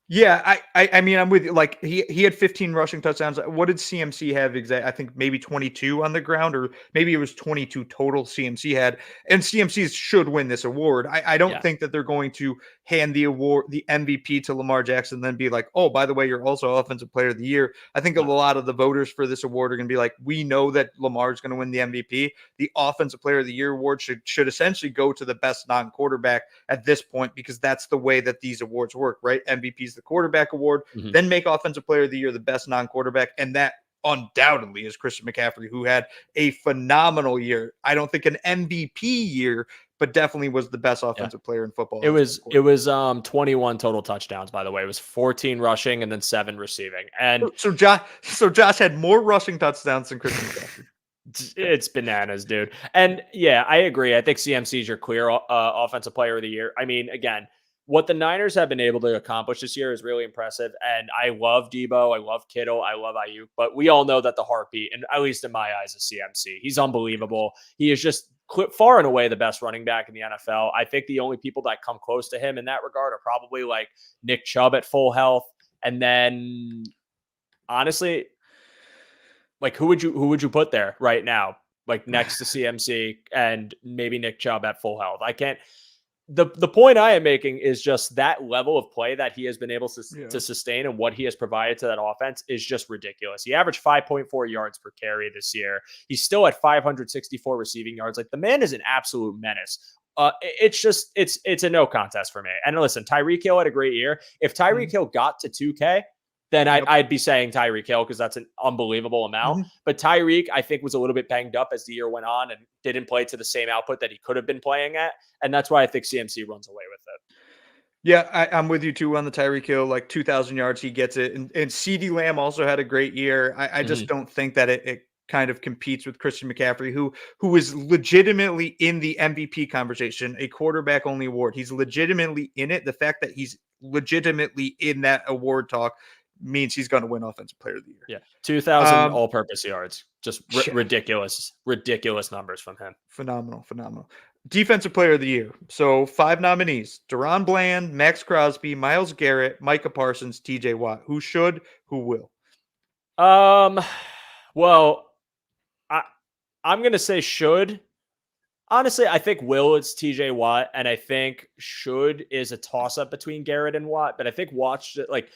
Yeah, I mean, I'm with you. Like, he had 15 rushing touchdowns. What did CMC have exactly? I think maybe 22 on the ground, or maybe it was 22 total CMC had. And CMC should win this award. I don't think that they're going to hand the award, the MVP, to Lamar Jackson, and then be like, oh, by the way, you're also offensive player of the year. I think a lot of the voters for this award are going to be like, we know that Lamar is going to win the MVP. The offensive player of the year award should essentially go to the best non-quarterback at this point, because that's the way that these awards work, right? MVP is the quarterback award, then make offensive player of the year the best non-quarterback, and that undoubtedly is Christian McCaffrey, who had a phenomenal year. I don't think an MVP year, but definitely was the best offensive player in football.
It was 21 total touchdowns, by the way. It was 14 rushing and then 7 receiving. And
so Josh had more rushing touchdowns than Christian McCaffrey.
It's bananas, dude. And yeah, I agree. I think CMC is your clear offensive player of the year. I mean, again, what the Niners have been able to accomplish this year is really impressive. And I love Debo. I love Kittle. I love Ayuk. But we all know that the heartbeat, and at least in my eyes, is CMC. He's unbelievable. He is just far and away the best running back in the NFL. I think the only people that come close to him in that regard are probably like Nick Chubb at full health. And then, honestly, like, who would you put there right now, like next to CMC and maybe Nick Chubb at full health? I can't. The point I am making is just that level of play that he has been able to sustain, and what he has provided to that offense is just ridiculous. He averaged 5.4 yards per carry this year. He's still at 564 receiving yards. Like, the man is an absolute menace. It's a no contest for me. And listen, Tyreek Hill had a great year. If Tyreek Hill got to 2K, then I'd be saying Tyreek Hill, because that's an unbelievable amount. But Tyreek, I think, was a little bit banged up as the year went on and didn't play to the same output that he could have been playing at. And that's why I think CMC runs away with it.
Yeah, I'm with you too on the Tyreek Hill, like 2,000 yards, he gets it. And CeeDee Lamb also had a great year. I just
Mhm.
don't think that it kind of competes with Christian McCaffrey, who is legitimately in the MVP conversation, a quarterback only award. He's legitimately in it. The fact that he's legitimately in that award talk means he's going to win Offensive Player of the Year.
Yeah, 2,000
Um,
all-purpose yards. Just
yeah,
ridiculous, ridiculous numbers from him.
phenomenal, phenomenal. Defensive Player of the Year. So 5 nominees: Deron Bland, Max Crosby, Miles Garrett, Micah Parsons, TJ Watt. Who should, who will?
Um, well, I I'm gonna say should. Honestly, I think will it's TJ Watt, and I think should is a toss up between Garrett and Watt. But I think Watt should, like,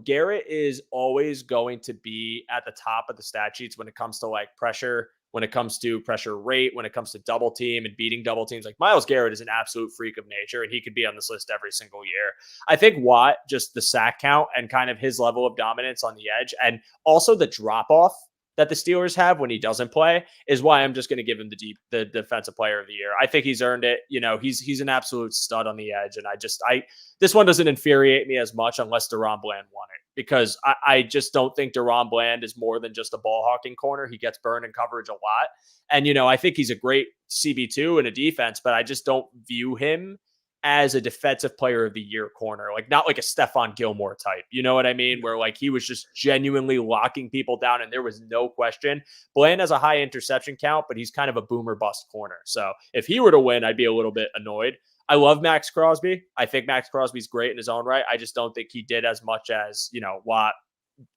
Garrett is always going to be at the top of the stat sheets when it comes to like pressure, when it comes to pressure rate, when it comes to double team and beating double teams. Like Miles Garrett is an absolute freak of nature, and he could be on this list every single year. I think Watt, just the sack count and kind of his level of dominance on the edge, and also the drop off that the Steelers have when he doesn't play is why I'm just going to give him the defensive player of the year. I think he's earned it. He's an absolute stud on the edge, and I this one doesn't infuriate me as much unless Deron Bland won it because I just don't think Deron Bland is more than just a ball hawking corner. He gets burned in coverage a lot, and I think he's a great CB2 in a defense, but I just don't view him as a defensive player of the year corner, like not like a Stephon Gilmore type. You know what I mean? Where like he was just genuinely locking people down and there was no question. Bland has a high interception count, but he's kind of a boomer bust corner. So if he were to win, I'd be a little bit annoyed. I love Max Crosby. I think Max Crosby's great in his own right. I just don't think he did as much as, Watt,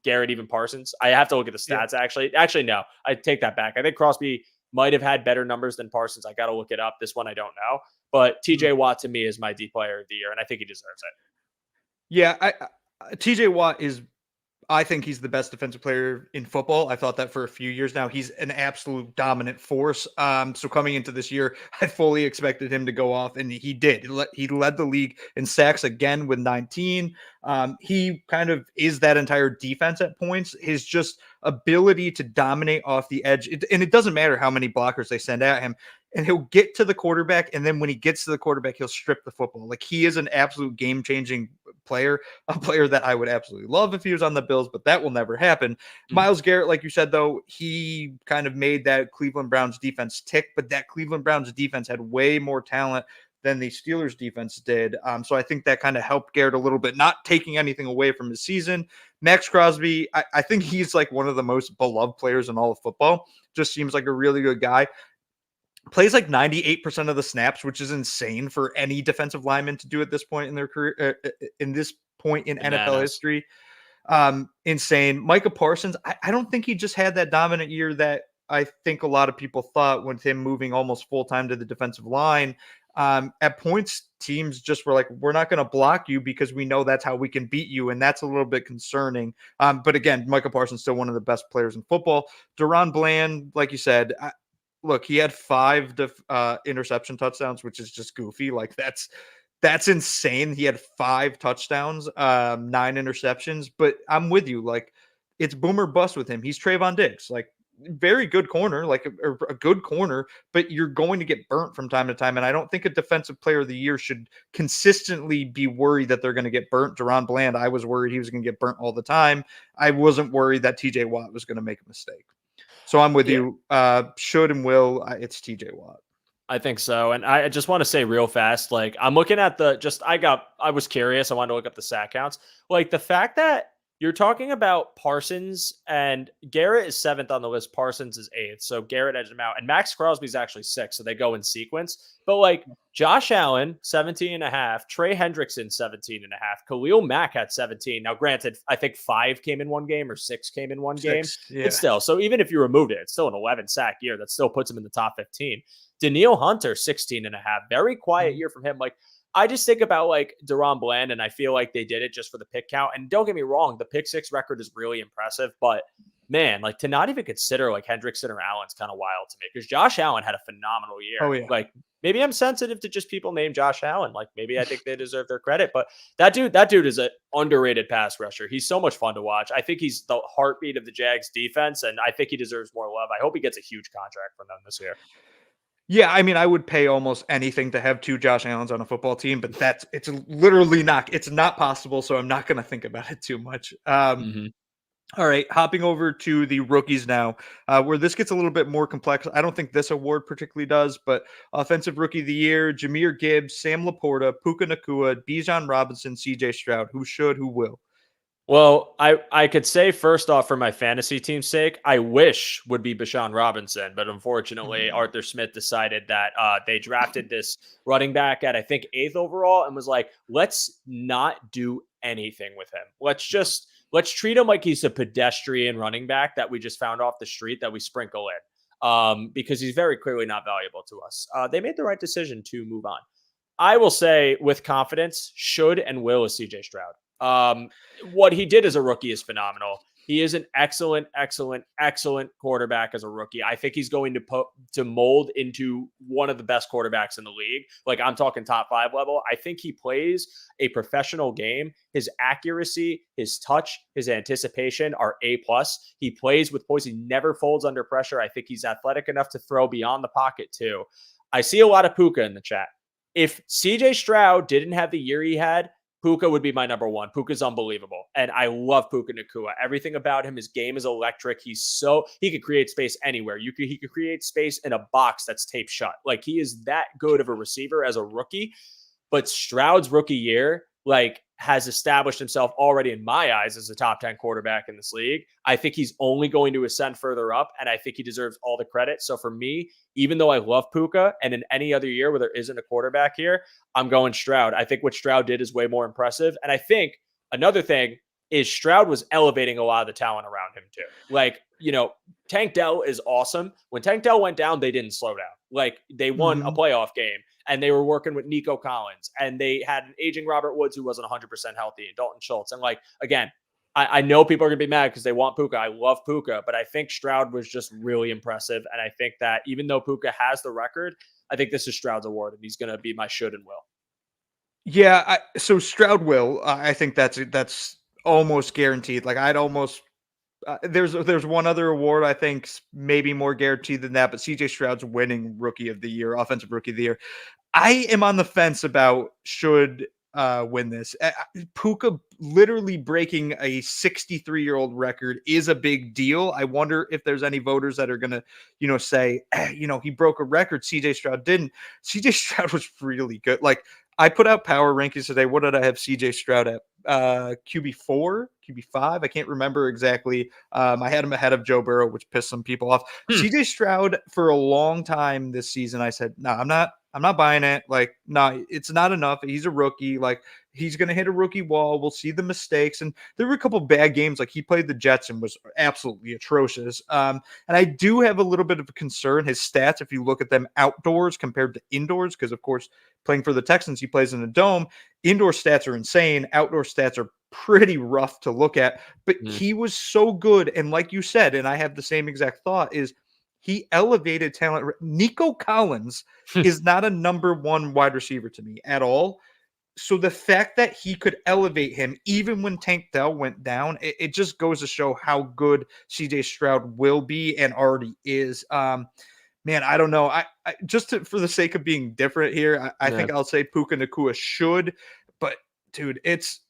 Garrett, even Parsons. I have to look at the
Yeah.
stats actually. Actually, no, I take that back. I think Crosby might have had better numbers than Parsons. I got to look it up. This one I don't know. But
Mhm.
TJ Watt to me is my D player of the year, and I think he deserves it.
Yeah, TJ Watt is, I think he's the best defensive player in football. I thought that for a few years now. He's an absolute dominant force. So coming into this year, I fully expected him to go off, and he did. He led the league in sacks again with 19. He kind of is that entire defense at points. His just ability to dominate off the edge, and it doesn't matter how many blockers they send at him. And he'll get to the quarterback, and then when he gets to the quarterback, he'll strip the football. Like he is an absolute game-changing player, a player that I would absolutely love if he was on the Bills, but that will never happen.
Mhm.
Miles Garrett, like you said, though, he kind of made that Cleveland Browns defense tick, but that Cleveland Browns defense had way more talent than the Steelers defense did. So I think that kind of helped Garrett a little bit, not taking anything away from his season. Max Crosby, I think he's like one of the most beloved players in all of football. Just seems like a really good guy. Plays like 98% of the snaps, which is insane for any defensive lineman to do at this point in their career, in this point in NFL
Bananas.
history. Insane. Micah Parsons, I don't think he just had that dominant year that I think a lot of people thought with him moving almost full time to the defensive line. At points, teams just were like, we're not going to block you because we know that's how we can beat you. And that's a little bit concerning. But again, Micah Parsons still one of the best players in football. Deron Bland, like you said, look, he had 5 interception touchdowns, which is just goofy. Like that's insane. He had 5 touchdowns, 9 interceptions. But I'm with you. Like it's boomer bust with him. He's Trayvon Diggs, like very good corner, like a good corner, but you're going to get burnt from time to time. And I don't think a defensive player of the year should consistently be worried that they're going to get burnt. Deron Bland, I was worried he was going to get burnt all the time. I wasn't worried that TJ Watt was going to make a mistake. So I'm with
Yeah,
you. Should and will. It's TJ Watt.
I think so. And I just want to say real fast, like I'm looking at I was curious. I wanted to look up the sack counts. Like the fact that you're talking about Parsons and Garrett is 7th on the list. Parsons is 8th. So Garrett edged him out. And Max Crosby's actually 6th. So they go in sequence. But like Josh Allen, 17 and a half, Trey Hendrickson, 17 and a half, Khalil Mack had 17. Now, granted, I think 5 came in one game or 6 came in one game.
6.
But
Yeah.
still, so even if you removed it, it's still an 11 sack year. That still puts him in the top 15. Daniil Hunter, 16 and a half. Very quiet
Mhm.
year from him. Like, I just think about like Deron Bland, and I feel like they did it just for the pick count. And don't get me wrong, the pick 6 record is really impressive, but man, like to not even consider like Hendrickson or Allen's kind of wild to me because Josh Allen had a phenomenal year.
Oh, yeah.
Like maybe I'm sensitive to just people named Josh Allen. Like maybe I think they deserve their credit, but that dude is an underrated pass rusher. He's so much fun to watch. I think he's the heartbeat of the Jags defense, and I think he deserves more love. I hope he gets a huge contract from them this year.
Yeah, I mean, I would pay almost anything to have 2 Josh Allens on a football team, but it's literally it's not possible, so I'm not gonna think about it too much.
Mhm.
All right, hopping over to the rookies now, where this gets a little bit more complex. I don't think this award particularly does, but Offensive Rookie of the Year, Jameer Gibbs, Sam Laporta, Puka Nakua, Bijan Robinson, CJ Stroud. Who should, who will?
Well, I could say first off for my fantasy team's sake, I wish would be Bashan Robinson, but unfortunately
Mm.
Arthur Smith decided that they drafted this running back at I think 8th overall and was like, let's not do anything with him. Let's treat him like he's a pedestrian running back that we just found off the street that we sprinkle in. Because he's very clearly not valuable to us. They made the right decision to move on. I will say with confidence, should and will is CJ Stroud. What he did as a rookie is phenomenal. He is an excellent, excellent, excellent quarterback as a rookie. I think he's going to mold into one of the best quarterbacks in the league. Like I'm talking top 5 level. I think he plays a professional game. His accuracy, his touch, his anticipation are A plus. He plays with poise. He never folds under pressure. I think he's athletic enough to throw beyond the pocket too. I see a lot of Puka in the chat. If CJ Stroud didn't have the year he had, Puka would be my number one. Puka's unbelievable. And I love Puka Nakua. Everything about him, his game is electric. He could create space anywhere. He could create space in a box that's taped shut. Like he is that good of a receiver as a rookie. But Stroud's rookie year, like, has established himself already in my eyes as a top 10 quarterback in this league. I think he's only going to ascend further up, and I think he deserves all the credit. So for me, even though I love Puka, and in any other year where there isn't a quarterback here, I'm going Stroud. I think what Stroud did is way more impressive. And I think another thing is Stroud was elevating a lot of the talent around him too. Like, Tank Dell is awesome. When Tank Dell went down, they didn't slow down. Like they won a
Mhm.
playoff game and they were working with Nico Collins and they had an aging Robert Woods who wasn't 100% healthy and Dalton Schultz. And like, again, I know people are going to be mad because they want Puka. I love Puka, but I think Stroud was just really impressive. And I think that even though Puka has the record, I think this is Stroud's award and he's going to be my should and will.
Yeah, so Stroud will. I think that's almost guaranteed. Like I'd almost there's one other award I think's maybe more guaranteed than that, but CJ Stroud's winning Rookie of the Year, Offensive Rookie of the Year. I am on the fence about should win this. Puka literally breaking a 63-year-old record is a big deal. I wonder if there's any voters that are going to, say, he broke a record. CJ Stroud didn't. CJ Stroud was really good. Like I put out power rankings today. What did I have CJ Stroud at? QB4, QB5. I can't remember exactly. I had him ahead of Joe Burrow, which pissed some people off.
Hmm.
CJ Stroud for a long time this season. I said, no, I'm not buying it. Like, no, it's not enough. He's a rookie. Like, he's going to hit a rookie wall. We'll see the mistakes. And there were a couple bad games. Like, he played the Jets and was absolutely atrocious. And I do have a little bit of a concern. His stats, if you look at them outdoors compared to indoors, because, of course, playing for the Texans, he plays in a dome. Indoor stats are insane. Outdoor stats are pretty rough to look at. But
Hmm.
he was so good. And like you said, and I have the same exact thought, is he elevated talent. Nico Collins is not a number one wide receiver to me at all. So the fact that he could elevate him even when Tank Dell went down, it just goes to show how good CJ Stroud will be and already is. Man, I don't know. I for the sake of being different here, I
Yeah.
think I'll say Puka Nakua should, but dude, it's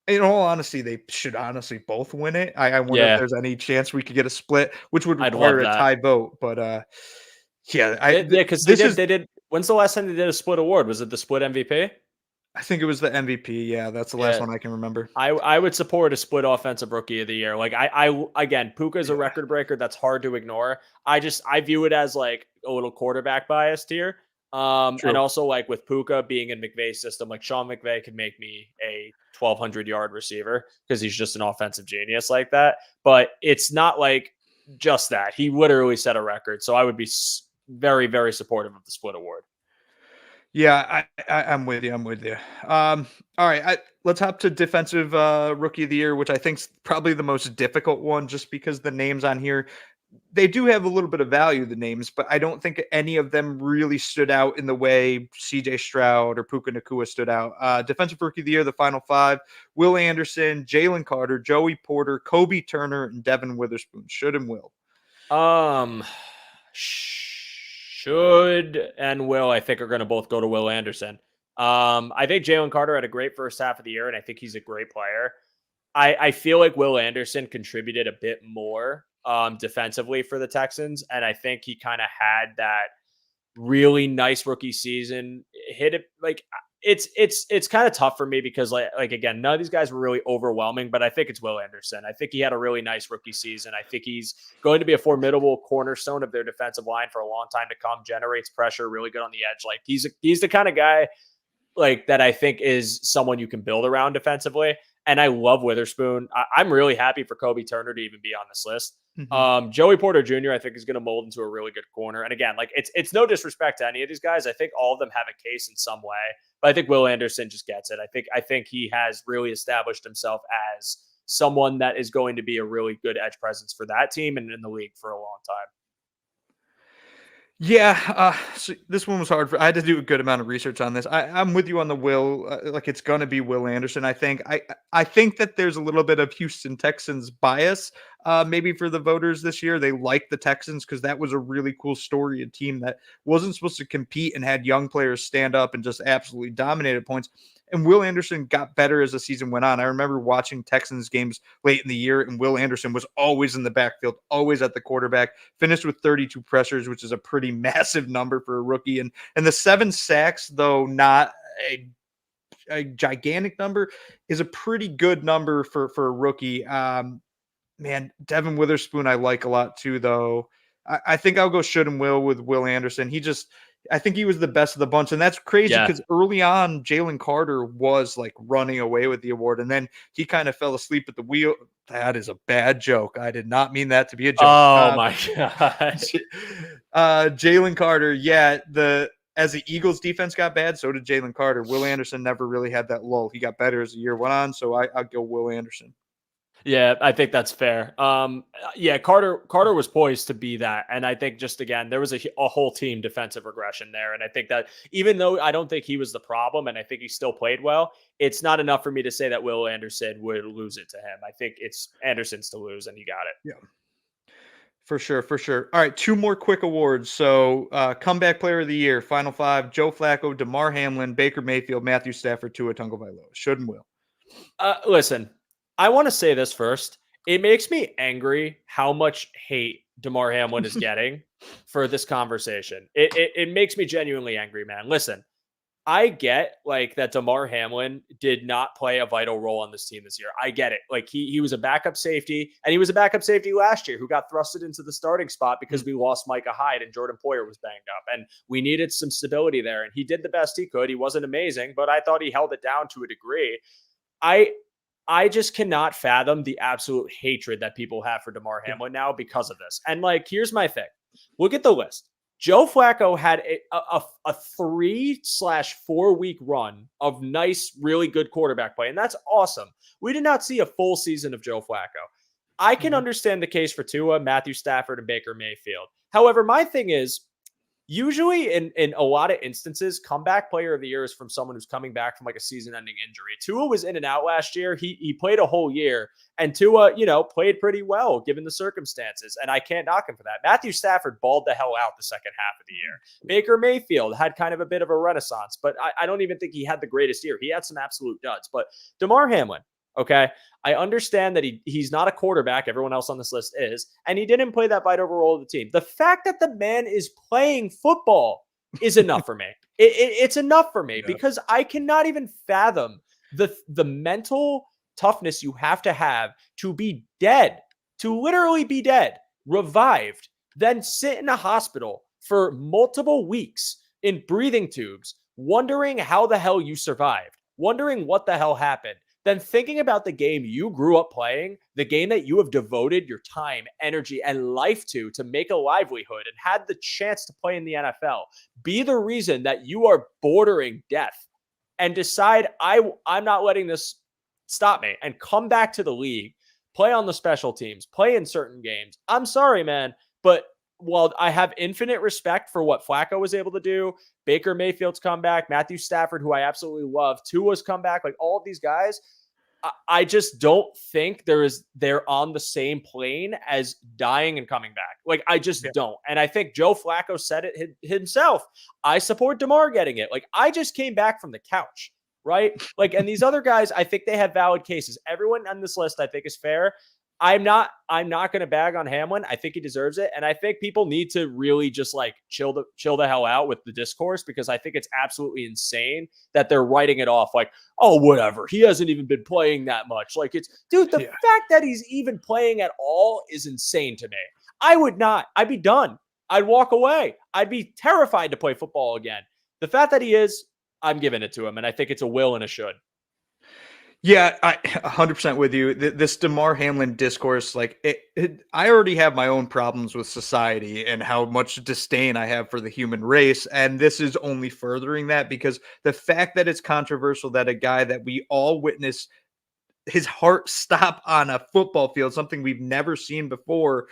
in all honesty, they should honestly both win it. I wonder if
Yeah.
there's any chance we could get a split, which would
I'd love
require a
that.
tie vote. But yeah,
Yeah, because
this is
they did. When's the last time they did a split award? Was it the split MVP?
I think it was the MVP. Yeah, that's the last
Yeah.
one I can remember.
I would support a split offensive rookie of the year. Like I again, Puka is a
Yeah,
record breaker that's hard to ignore. I view it as like a little quarterback biased here. And
true.
also like with Puka being in McVay's system, like Sean McVay could make me a 1,200-yard receiver because he's just an offensive genius like that. But it's not like just that. He literally set a record. So I would be very, very supportive of the split award.
Yeah, I'm with you. I'm with you. All right, let's hop to defensive rookie of the year, which I think's probably the most difficult one, just because the names on here they do have a little bit of value, the names, but I don't think any of them really stood out in the way CJ Stroud or Puka Nakua stood out. Defensive Rookie of the Year, the final five: Will Anderson, Jalen Carter, Joey Porter, Kobe Turner, and Devin Witherspoon. Should and will.
Um, should and will, I think, are going to both go to Will Anderson. I think Jalen Carter had a great first half of the year, and I think he's a great player. I feel like Will Anderson contributed a bit more defensively for the Texans, and I think he kind of had that really nice rookie season. Hit it like it's kind of tough for me because like again, none of these guys were really overwhelming, but I think it's Will Anderson. I think he had a really nice rookie season. I think he's going to be a formidable cornerstone of their defensive line for a long time to come. Generates pressure, really good on the edge. Like he's the kind of guy like that I think is someone you can build around defensively. And I love Witherspoon. I'm really happy for Kobe Turner to even be on this list. Joey Porter Jr. I think is going to mold into a really good corner. And again, like it's no disrespect to any of these guys. I think all of them have a case in some way, but I think Will Anderson just gets it. I think he has really established himself as someone that is going to be a really good edge presence for that team and in the league for a long time.
Yeah, so this one was hard. I had to do a good amount of research on this. I'm with you on the Will. Like it's gonna be Will Anderson. I think. I think that there's a little bit of Houston Texans bias, maybe for the voters this year. They like the Texans because that was a really cool story. A team that wasn't supposed to compete and had young players stand up and just absolutely dominated points. And Will Anderson got better as the season went on. I remember watching Texans games late in the year, and Will Anderson was always in the backfield, always at the quarterback, finished with 32 pressures, which is a pretty massive number for a rookie. And the 7 sacks, though not a gigantic number, is a pretty good number for a rookie. Man, Devin Witherspoon I like a lot too, though. I think I'll go should and will with Will Anderson. I think he was the best of the bunch. And that's crazy because early on, Jalen Carter was like running away with the award. And then he kind of fell asleep at the wheel. That is a bad joke. I did not mean that to be a joke.
Oh my gosh.
Jalen Carter. Yeah. As the Eagles defense got bad, so did Jalen Carter. Will Anderson never really had that lull. He got better as the year went on. So I'll go Will Anderson.
Yeah, I think that's fair. Yeah, Carter was poised to be that, and I think just again there was a whole team defensive regression there, and I think that even though I don't think he was the problem, and I think he still played well, it's not enough for me to say that Will Anderson would lose it to him. I think it's Anderson's to lose, and you got it.
Yeah. For sure, for sure. All right, 2 more quick awards. So, comeback player of the year, final 5: Joe Flacco, DeMar Hamlin, Baker Mayfield, Matthew Stafford, Tua Tagovailoa. Should and will.
Listen, I want to say this first. It makes me angry how much hate DeMar Hamlin is getting for this conversation. It makes me genuinely angry, man. Listen, I get like that DeMar Hamlin did not play a vital role on this team this year. I get it. Like he was a backup safety, and he was a backup safety last year who got thrusted into the starting spot because we lost Micah Hyde and Jordan Poyer was banged up, and we needed some stability there. And he did the best he could. He wasn't amazing, but I thought he held it down to a degree. I just cannot fathom the absolute hatred that people have for DeMar Hamlin now because of this. And like, here's my thing. Look at the list. Joe Flacco had a 3/4 week run of nice, really good quarterback play. And that's awesome. We did not see a full season of Joe Flacco. I can understand the case for Tua, Matthew Stafford, and Baker Mayfield. However, my thing is, usually in a lot of instances, comeback player of the year is from someone who's coming back from like a season-ending injury. Tua was in and out last year. He played a whole year, and Tua, played pretty well given the circumstances, and I can't knock him for that. Matthew Stafford balled the hell out the second half of the year. Baker Mayfield had kind of a bit of a renaissance, but I don't even think he had the greatest year. He had some absolute duds, but DeMar Hamlin, okay, I understand that he's not a quarterback. Everyone else on this list is, and he didn't play that vital role of the team. The fact that the man is playing football is enough for me. It's enough for me because I cannot even fathom the mental toughness you have to be dead, to literally be dead, revived, then sit in a hospital for multiple weeks in breathing tubes, wondering how the hell you survived, wondering what the hell happened. Then thinking about the game you grew up playing, the game that you have devoted your time, energy, and life to make a livelihood and had the chance to play in the NFL, be the reason that you are bordering death and decide I'm not letting this stop me and come back to the league, play on the special teams, play in certain games. I'm sorry, man, but while I have infinite respect for what Flacco was able to do, Baker Mayfield's comeback, Matthew Stafford, who I absolutely love, Tua's comeback, like all of these guys, I just don't think they're on the same plane as dying and coming back. Like, I
Yeah.
just don't. And I think Joe Flacco said it himself. I support DeMar getting it. Like, I just came back from the couch, right? Like, and these other guys, I think they have valid cases. Everyone on this list, I think, is fair. I'm not going to bag on Hamlin. I think he deserves it. And I think people need to really just like chill the hell out with the discourse, because I think it's absolutely insane that they're writing it off like, oh, whatever. He hasn't even been playing that much. Like, it's, dude, the
Yeah.
fact that he's even playing at all is insane to me. I would not. I'd be done. I'd walk away. I'd be terrified to play football again. The fact that he is, I'm giving it to him. And I think it's a will and a should.
Yeah, I 100% with you. This DeMar Hamlin discourse, like I already have my own problems with society and how much disdain I have for the human race, and this is only furthering that, because the fact that it's controversial that a guy that we all witness his heart stop on a football field, something we've never seen before,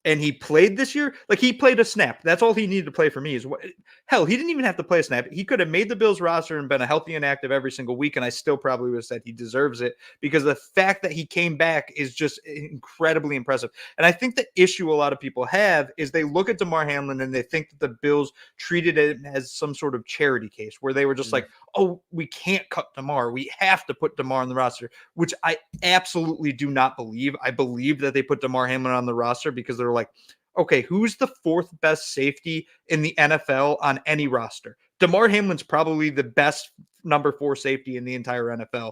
and he played this year. Like, he played a snap. That's all he needed to play for me. Is what? Hell, he didn't even have to play a snap. He could have made the Bills roster and been a healthy and active every single week, and I still probably would have said he deserves it, because the fact that he came back is just incredibly impressive. And I think the issue a lot of people have is they look at DeMar Hamlin and they think that the Bills treated it as some sort of charity case, where they were just like, oh, we can't cut DeMar. We have to put DeMar on the roster, which I absolutely do not believe. I believe that they put DeMar Hamlin on the roster because they're like, okay, who's the fourth best safety in the NFL on any roster? DeMar Hamlin's probably the best number 4 safety in the entire NFL.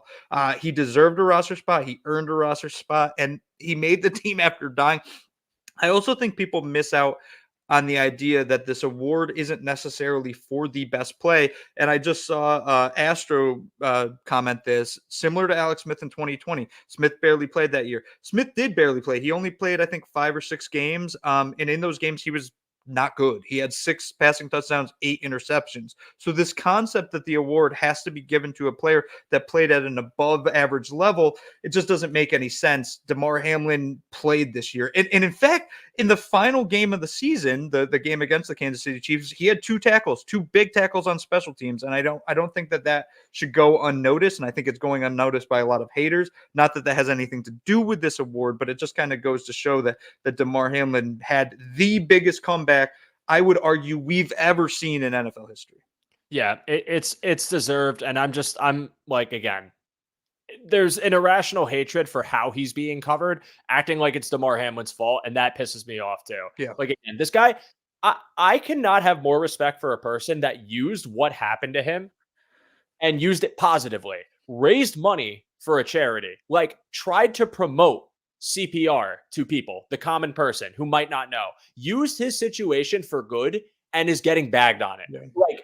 He deserved a roster spot. He earned a roster spot, and he made the team after dying. I also think people miss out on the idea that this award isn't necessarily for the best play. And I just saw Astro comment this, similar to Alex Smith in 2020. Smith barely played that year. Smith did barely play. He only played, I think, 5 or 6 games. And in those games, he was not good. He had 6 passing touchdowns, 8 interceptions. So this concept that the award has to be given to a player that played at an above average level, it just doesn't make any sense. DeMar Hamlin played this year. And in fact, in the final game of the season, the game against the Kansas City Chiefs, he had 2 tackles, 2 big tackles on special teams. And I don't think that should go unnoticed. And I think it's going unnoticed by a lot of haters. Not that has anything to do with this award, but it just kind of goes to show that DeMar Hamlin had the biggest comeback, I would argue, we've ever seen in NFL history.
Yeah, it's deserved. And I'm like, again, there's an irrational hatred for how he's being covered, acting like it's DeMar Hamlin's fault, and that pisses me off too.
Yeah.
Like, again, this guy, I cannot have more respect for a person that used what happened to him and used it positively, raised money for a charity, like tried to promote CPR to people, the common person who might not know, used his situation for good and is getting bagged on it.
Yeah.
Like,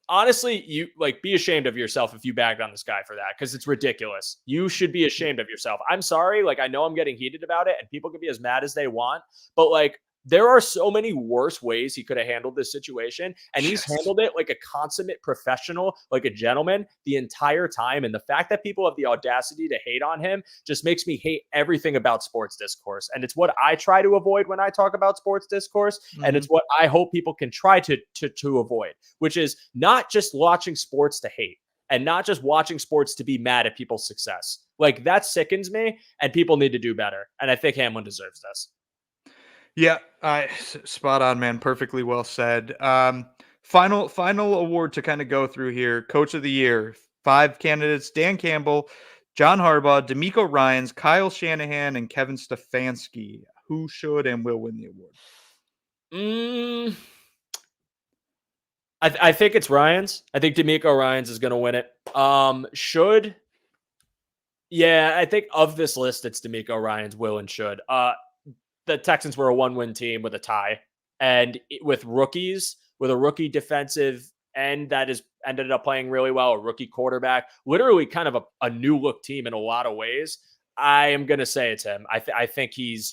honestly, you like be ashamed of yourself if you bagged on this guy for that, because it's ridiculous. You should be ashamed of yourself. I'm sorry. Like, I know I'm getting heated about it and people can be as mad as they want, but like, there are so many worse ways he could have handled this situation. And he's handled it like a consummate professional, like a gentleman the entire time. And the fact that people have the audacity to hate on him just makes me hate everything about sports discourse. And it's what I try to avoid when I talk about sports discourse. Mm-hmm. And it's what I hope people can try to avoid, which is not just watching sports to hate and not just watching sports to be mad at people's success. Like, that sickens me, and people need to do better. And I think Hamlin deserves this.
Yeah, spot on, man. Perfectly well said. Final award to kind of go through here. Coach of the Year, 5 candidates: Dan Campbell, John Harbaugh, DeMeco Ryans, Kyle Shanahan, and Kevin Stefanski. Who should and will win the award?
I think it's Ryans. I think DeMeco Ryans is going to win it. Yeah, I think of this list, it's DeMeco Ryans, will, and should. The Texans were a 1-win team with a tie, and with rookies, with a rookie defensive end that has ended up playing really well, a rookie quarterback, literally kind of a new look team in a lot of ways. I am going to say it's him. I think he's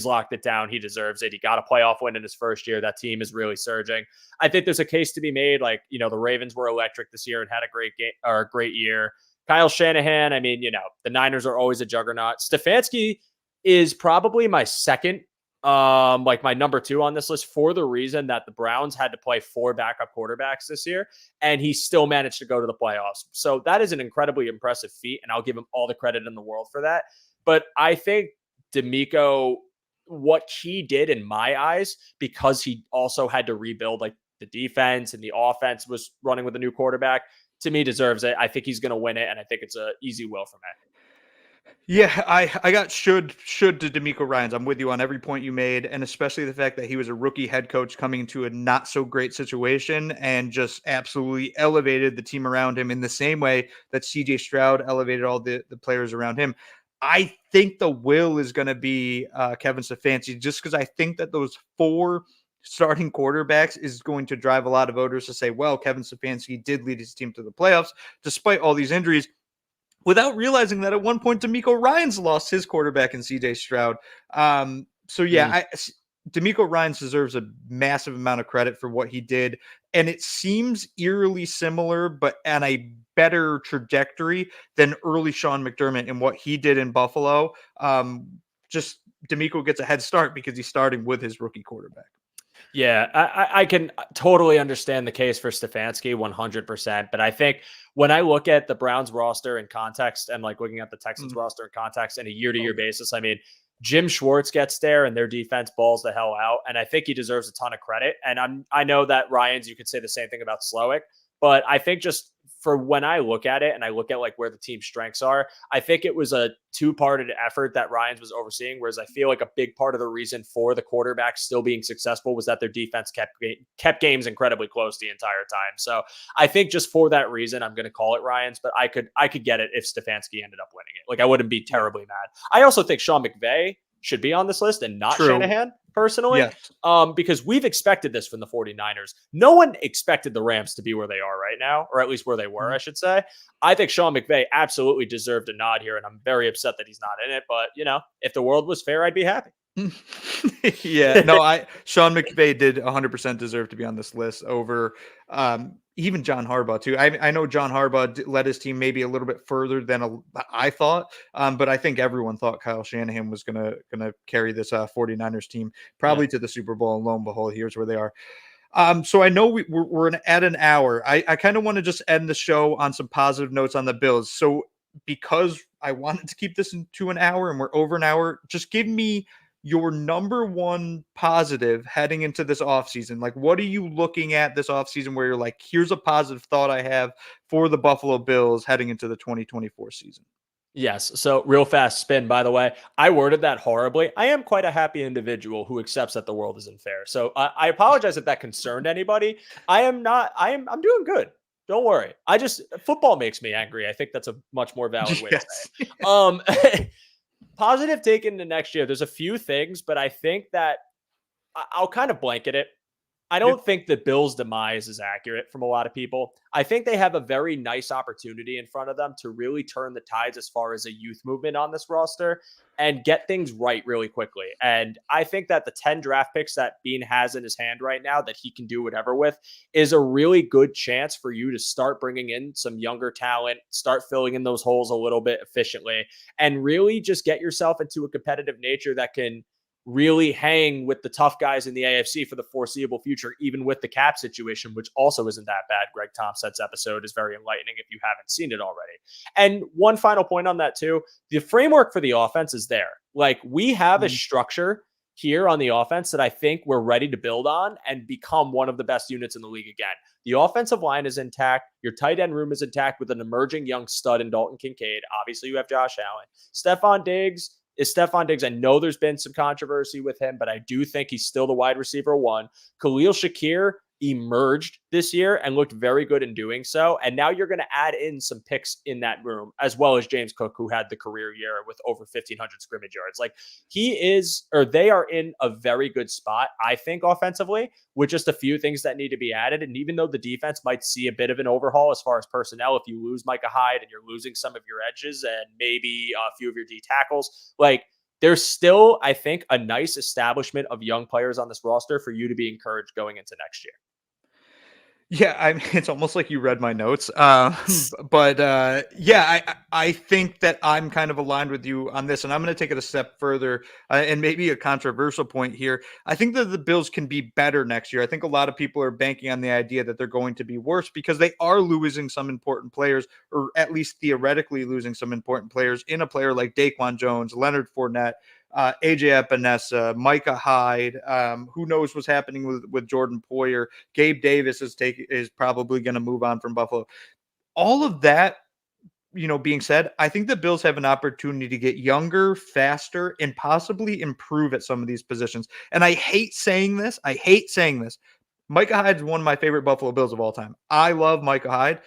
locked it down. He deserves it. He got a playoff win in his first year. That team is really surging. I think there's a case to be made. Like, the Ravens were electric this year and had a great game or a great year. Kyle Shanahan, I mean, the Niners are always a juggernaut. Stefanski is probably my second Like my number 2 on this list, for the reason that the Browns had to play 4 backup quarterbacks this year, and he still managed to go to the playoffs. So that is an incredibly impressive feat, and I'll give him all the credit in the world for that. But I think DeMeco, what he did in my eyes, because he also had to rebuild like the defense and the offense was running with a new quarterback, to me deserves it. I think he's going to win it, and I think it's a easy will for me.
Yeah, I got should to D'Amico Ryans. I'm with you on every point you made, and especially the fact that he was a rookie head coach coming into a not so great situation and just absolutely elevated the team around him in the same way that CJ Stroud elevated all the players around him. I think the will is going to be Kevin Stefanski, just because I think that those 4 starting quarterbacks is going to drive a lot of voters to say, well, Kevin Stefanski did lead his team to the playoffs despite all these injuries, without realizing that at one point D'Amico Ryans lost his quarterback in CJ Stroud. So yeah, D'Amico Ryans deserves a massive amount of credit for what he did, and it seems eerily similar, but on a better trajectory than early Sean McDermott and what he did in Buffalo. Just D'Amico gets a head start because he's starting with his rookie quarterback.
Yeah, I can totally understand the case for Stefanski 100%. But I think when I look at the Browns roster in context and like looking at the Texans roster in context and a year-to-year basis, I mean, Jim Schwartz gets there and their defense balls the hell out. And I think he deserves a ton of credit. And I know that Ryans, you could say the same thing about Slowick, but I think just for when I look at it and I look at like where the team's strengths are, I think it was a 2-parted effort that Ryans was overseeing. Whereas I feel like a big part of the reason for the quarterback still being successful was that their defense kept games incredibly close the entire time. So I think just for that reason, I'm going to call it Ryans, but I could get it if Stefanski ended up winning it. Like I wouldn't be terribly mad. I also think Sean McVay should be on this list and not
True.
Shanahan personally,
Yes.
because we've expected this from the 49ers. No one expected the Rams to be where they are right now, or at least where they were, I should say. I think Sean McVay absolutely deserved a nod here, and I'm very upset that he's not in it. But, you know, if the world was fair, I'd be happy.
Yeah, no, Sean McVay did 100% deserve to be on this list over even John Harbaugh too. I know John Harbaugh led his team maybe a little bit further than I thought, but I think everyone thought Kyle Shanahan was gonna carry this 49ers team probably to the Super Bowl, and lo and behold, here's where they are. So I know we're at an hour. I kind of want to just end the show on some positive notes on the Bills. So because I wanted to keep this to an hour and we're over an hour, just give me your number one positive heading into this offseason. Like, what are you looking at this offseason where you're like, here's a positive thought I have for the Buffalo Bills heading into the 2024 season?
Yes. So real fast spin, by the way, I worded that horribly. I am quite a happy individual who accepts that the world isn't fair. So I apologize if that concerned anybody. I'm doing good. Don't worry. Football makes me angry. I think that's a much more valid way to say it. Positive take into next year. There's a few things, but I think that I'll kind of blanket it. I don't think the Bills' demise is accurate from a lot of people. I think they have a very nice opportunity in front of them to really turn the tides as far as a youth movement on this roster and get things right really quickly. And I think that the 10 draft picks that Bean has in his hand right now that he can do whatever with is a really good chance for you to start bringing in some younger talent, start filling in those holes a little bit efficiently, and really just get yourself into a competitive nature that can really hang with the tough guys in the AFC for the foreseeable future, even with the cap situation, which also isn't that bad. Greg Thompson's episode is very enlightening if you haven't seen it already. And one final point on that too, the framework for the offense is there. Like we have a structure here on the offense that I think we're ready to build on and become one of the best units in the league again. The offensive line is intact. Your tight end room is intact with an emerging young stud in Dalton Kincaid. Obviously, you have Josh Allen. Stefon Diggs. I know there's been some controversy with him, but I do think he's still the wide receiver 1. Khalil Shakir emerged this year and looked very good in doing so. And now you're going to add in some picks in that room, as well as James Cook, who had the career year with over 1,500 scrimmage yards. Like they are in a very good spot, I think, offensively, with just a few things that need to be added. And even though the defense might see a bit of an overhaul as far as personnel, if you lose Micah Hyde and you're losing some of your edges and maybe a few of your D tackles, like there's still, I think, a nice establishment of young players on this roster for you to be encouraged going into next year.
Yeah, I mean, it's almost like you read my notes. But yeah, I think that I'm kind of aligned with you on this, and I'm going to take it a step further, and maybe a controversial point here. I think that the Bills can be better next year. I think a lot of people are banking on the idea that they're going to be worse because they are losing some important players, or at least theoretically losing some important players in a player like Daquan Jones, Leonard Fournette, AJ Epinesa, Micah Hyde. Who knows what's happening with Jordan Poyer? Gabe Davis is probably going to move on from Buffalo. All of that, being said, I think the Bills have an opportunity to get younger, faster, and possibly improve at some of these positions. And I hate saying this. I hate saying this. Micah Hyde is one of my favorite Buffalo Bills of all time. I love Micah Hyde.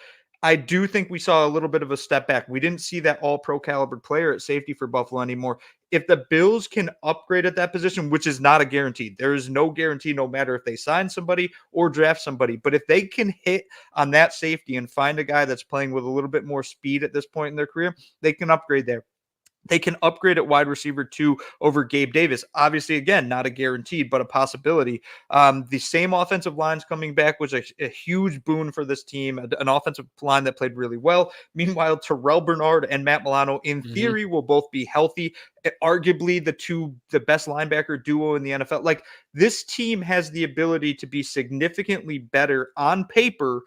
I do think we saw a little bit of a step back. We didn't see that all pro caliber player at safety for Buffalo anymore. If the Bills can upgrade at that position, which is not a guarantee, there is no guarantee no matter if they sign somebody or draft somebody. But if they can hit on that safety and find a guy that's playing with a little bit more speed at this point in their career, they can upgrade there. They can upgrade at wide receiver too over Gabe Davis. Obviously, again, not a guaranteed, but a possibility. The same offensive line's coming back was a huge boon for this team, an offensive line that played really well. Meanwhile, Terrell Bernard and Matt Milano, in
Mhm.
theory, will both be healthy. Arguably the best linebacker duo in the NFL. Like, this team has the ability to be significantly better on paper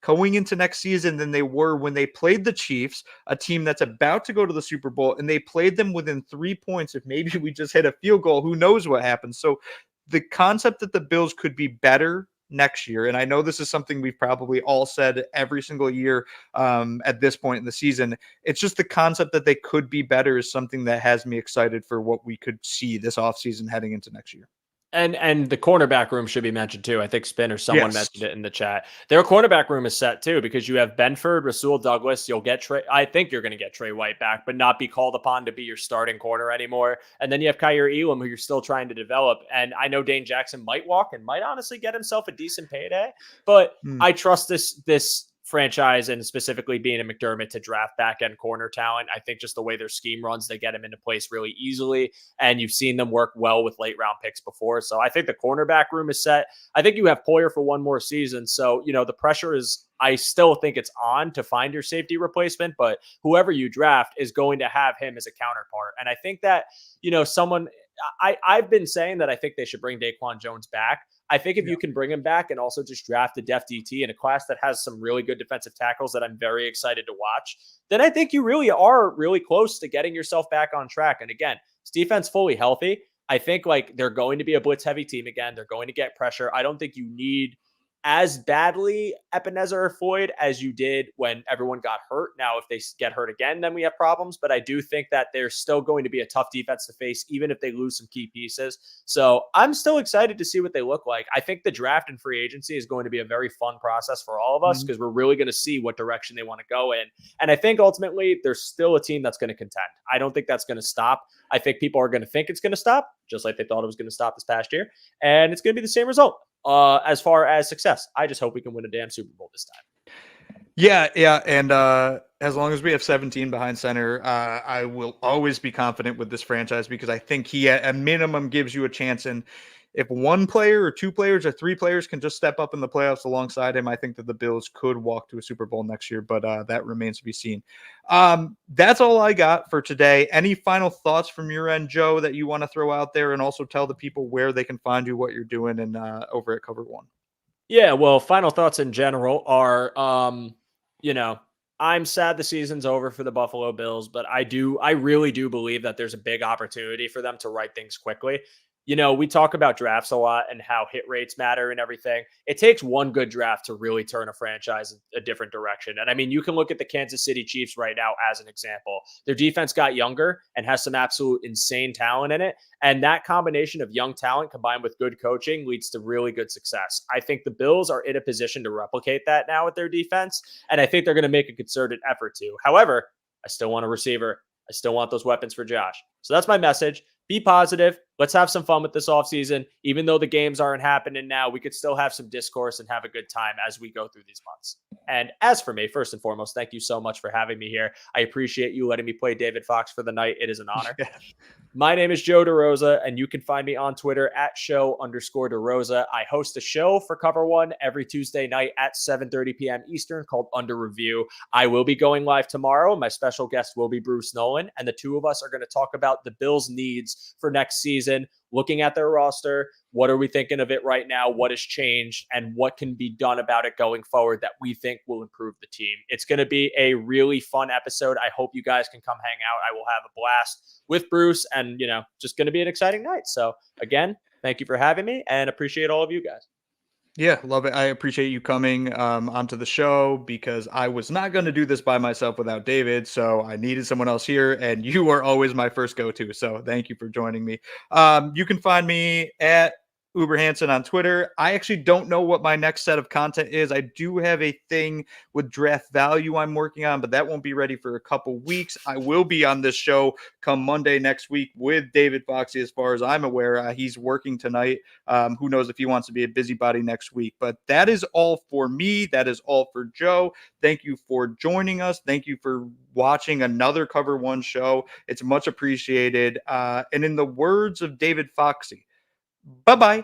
going into next season than they were when they played the Chiefs, a team that's about to go to the Super Bowl, and they played them within 3 points. If maybe we just hit a field goal, who knows what happens? So the concept that the Bills could be better next year, and I know this is something we've probably all said every single year at this point in the season. It's just the concept that they could be better is something that has me excited for what we could see this offseason heading into next year.
And the cornerback room should be mentioned too. I think Spin or someone
Yes.
mentioned it in the chat. Their cornerback room is set too because you have Benford, Rasul Douglas. You'll get Trey. I think you're going to get Trey White back, but not be called upon to be your starting corner anymore. And then you have Kyer Elam, who you're still trying to develop. And I know Dane Jackson might walk and might honestly get himself a decent payday, but
Hmm.
I trust this franchise and specifically being a McDermott to draft back end corner talent. I think just the way their scheme runs, they get him into place really easily. And you've seen them work well with late round picks before. So I think the cornerback room is set. I think you have Poyer for one more season. So, the pressure is, I still think it's on to find your safety replacement, but whoever you draft is going to have him as a counterpart. And I think that, I've been saying that I think they should bring Daquan Jones back. I think if
Yeah.
you can bring him back and also just draft a depth DT in a class that has some really good defensive tackles that I'm very excited to watch, then I think you really are really close to getting yourself back on track. And again, this defense fully healthy. I think like they're going to be a blitz heavy team again. They're going to get pressure. I don't think you need as badly Ebenezer or Floyd as you did when everyone got hurt. Now, if they get hurt again, then we have problems. But I do think that they're still going to be a tough defense to face, even if they lose some key pieces. So I'm still excited to see what they look like. I think the draft and free agency is going to be a very fun process for all of us
Mhm.
because we're really going to see what direction they want to go in. And I think ultimately there's still a team that's going to contend. I don't think that's going to stop. I think people are going to think it's going to stop, just like they thought it was going to stop this past year. And it's going to be the same result as far as success. I just hope we can win a damn Super Bowl this time.
Yeah, and as long as we have 17 behind center, I will always be confident with this franchise because I think he at a minimum gives you a chance. And if one player or two players or three players can just step up in the playoffs alongside him, I think that the Bills could walk to a Super Bowl next year. But that remains to be seen. That's all I got for today. Any final thoughts from your end, Joe, that you want to throw out there, and also tell the people where they can find you, what you're doing, and over at Cover One.
Yeah, well, final thoughts in general are, you know, I'm sad the season's over for the Buffalo Bills, but I really do believe that there's a big opportunity for them to right things quickly. We talk about drafts a lot and how hit rates matter and everything. It takes one good draft to really turn a franchise a different direction. And I mean, you can look at the Kansas City Chiefs right now as an example. Their defense got younger and has some absolute insane talent in it. And that combination of young talent combined with good coaching leads to really good success. I think the Bills are in a position to replicate that now with their defense. And I think they're going to make a concerted effort to. However, I still want a receiver. I still want those weapons for Josh. So that's my message. Be positive. Let's have some fun with this offseason. Even though the games aren't happening now, we could still have some discourse and have a good time as we go through these months. And as for me, first and foremost, thank you so much for having me here. I appreciate you letting me play David Fox for the night. It is an honor.
Yeah.
My name is Joe DeRosa, and you can find me on Twitter at show_DeRosa. I host a show for Cover One every Tuesday night at 7:30 p.m. Eastern called Under Review. I will be going live tomorrow. My special guest will be Bruce Nolan, and the two of us are going to talk about the Bills' needs for next season, looking at their roster. What are we thinking of it right now? What has changed? And what can be done about it going forward that we think will improve the team? It's going to be a really fun episode. I hope you guys can come hang out. I will have a blast with Bruce, and, just going to be an exciting night. So again, thank you for having me, and appreciate all of you guys.
Yeah, love it. I appreciate you coming onto the show because I was not going to do this by myself without David. So I needed someone else here, and you are always my first go to. So thank you for joining me. You can find me at UberHansen on Twitter. I actually don't know what my next set of content is. I do have a thing with draft value I'm working on, but that won't be ready for a couple weeks. I will be on this show come Monday next week with David Foxy, as far as I'm aware. He's working tonight. Who knows if he wants to be a busybody next week. But that is all for me. That is all for Joe. Thank you for joining us. Thank you for watching another Cover One show. It's much appreciated. And in the words of David Foxy, bye-bye.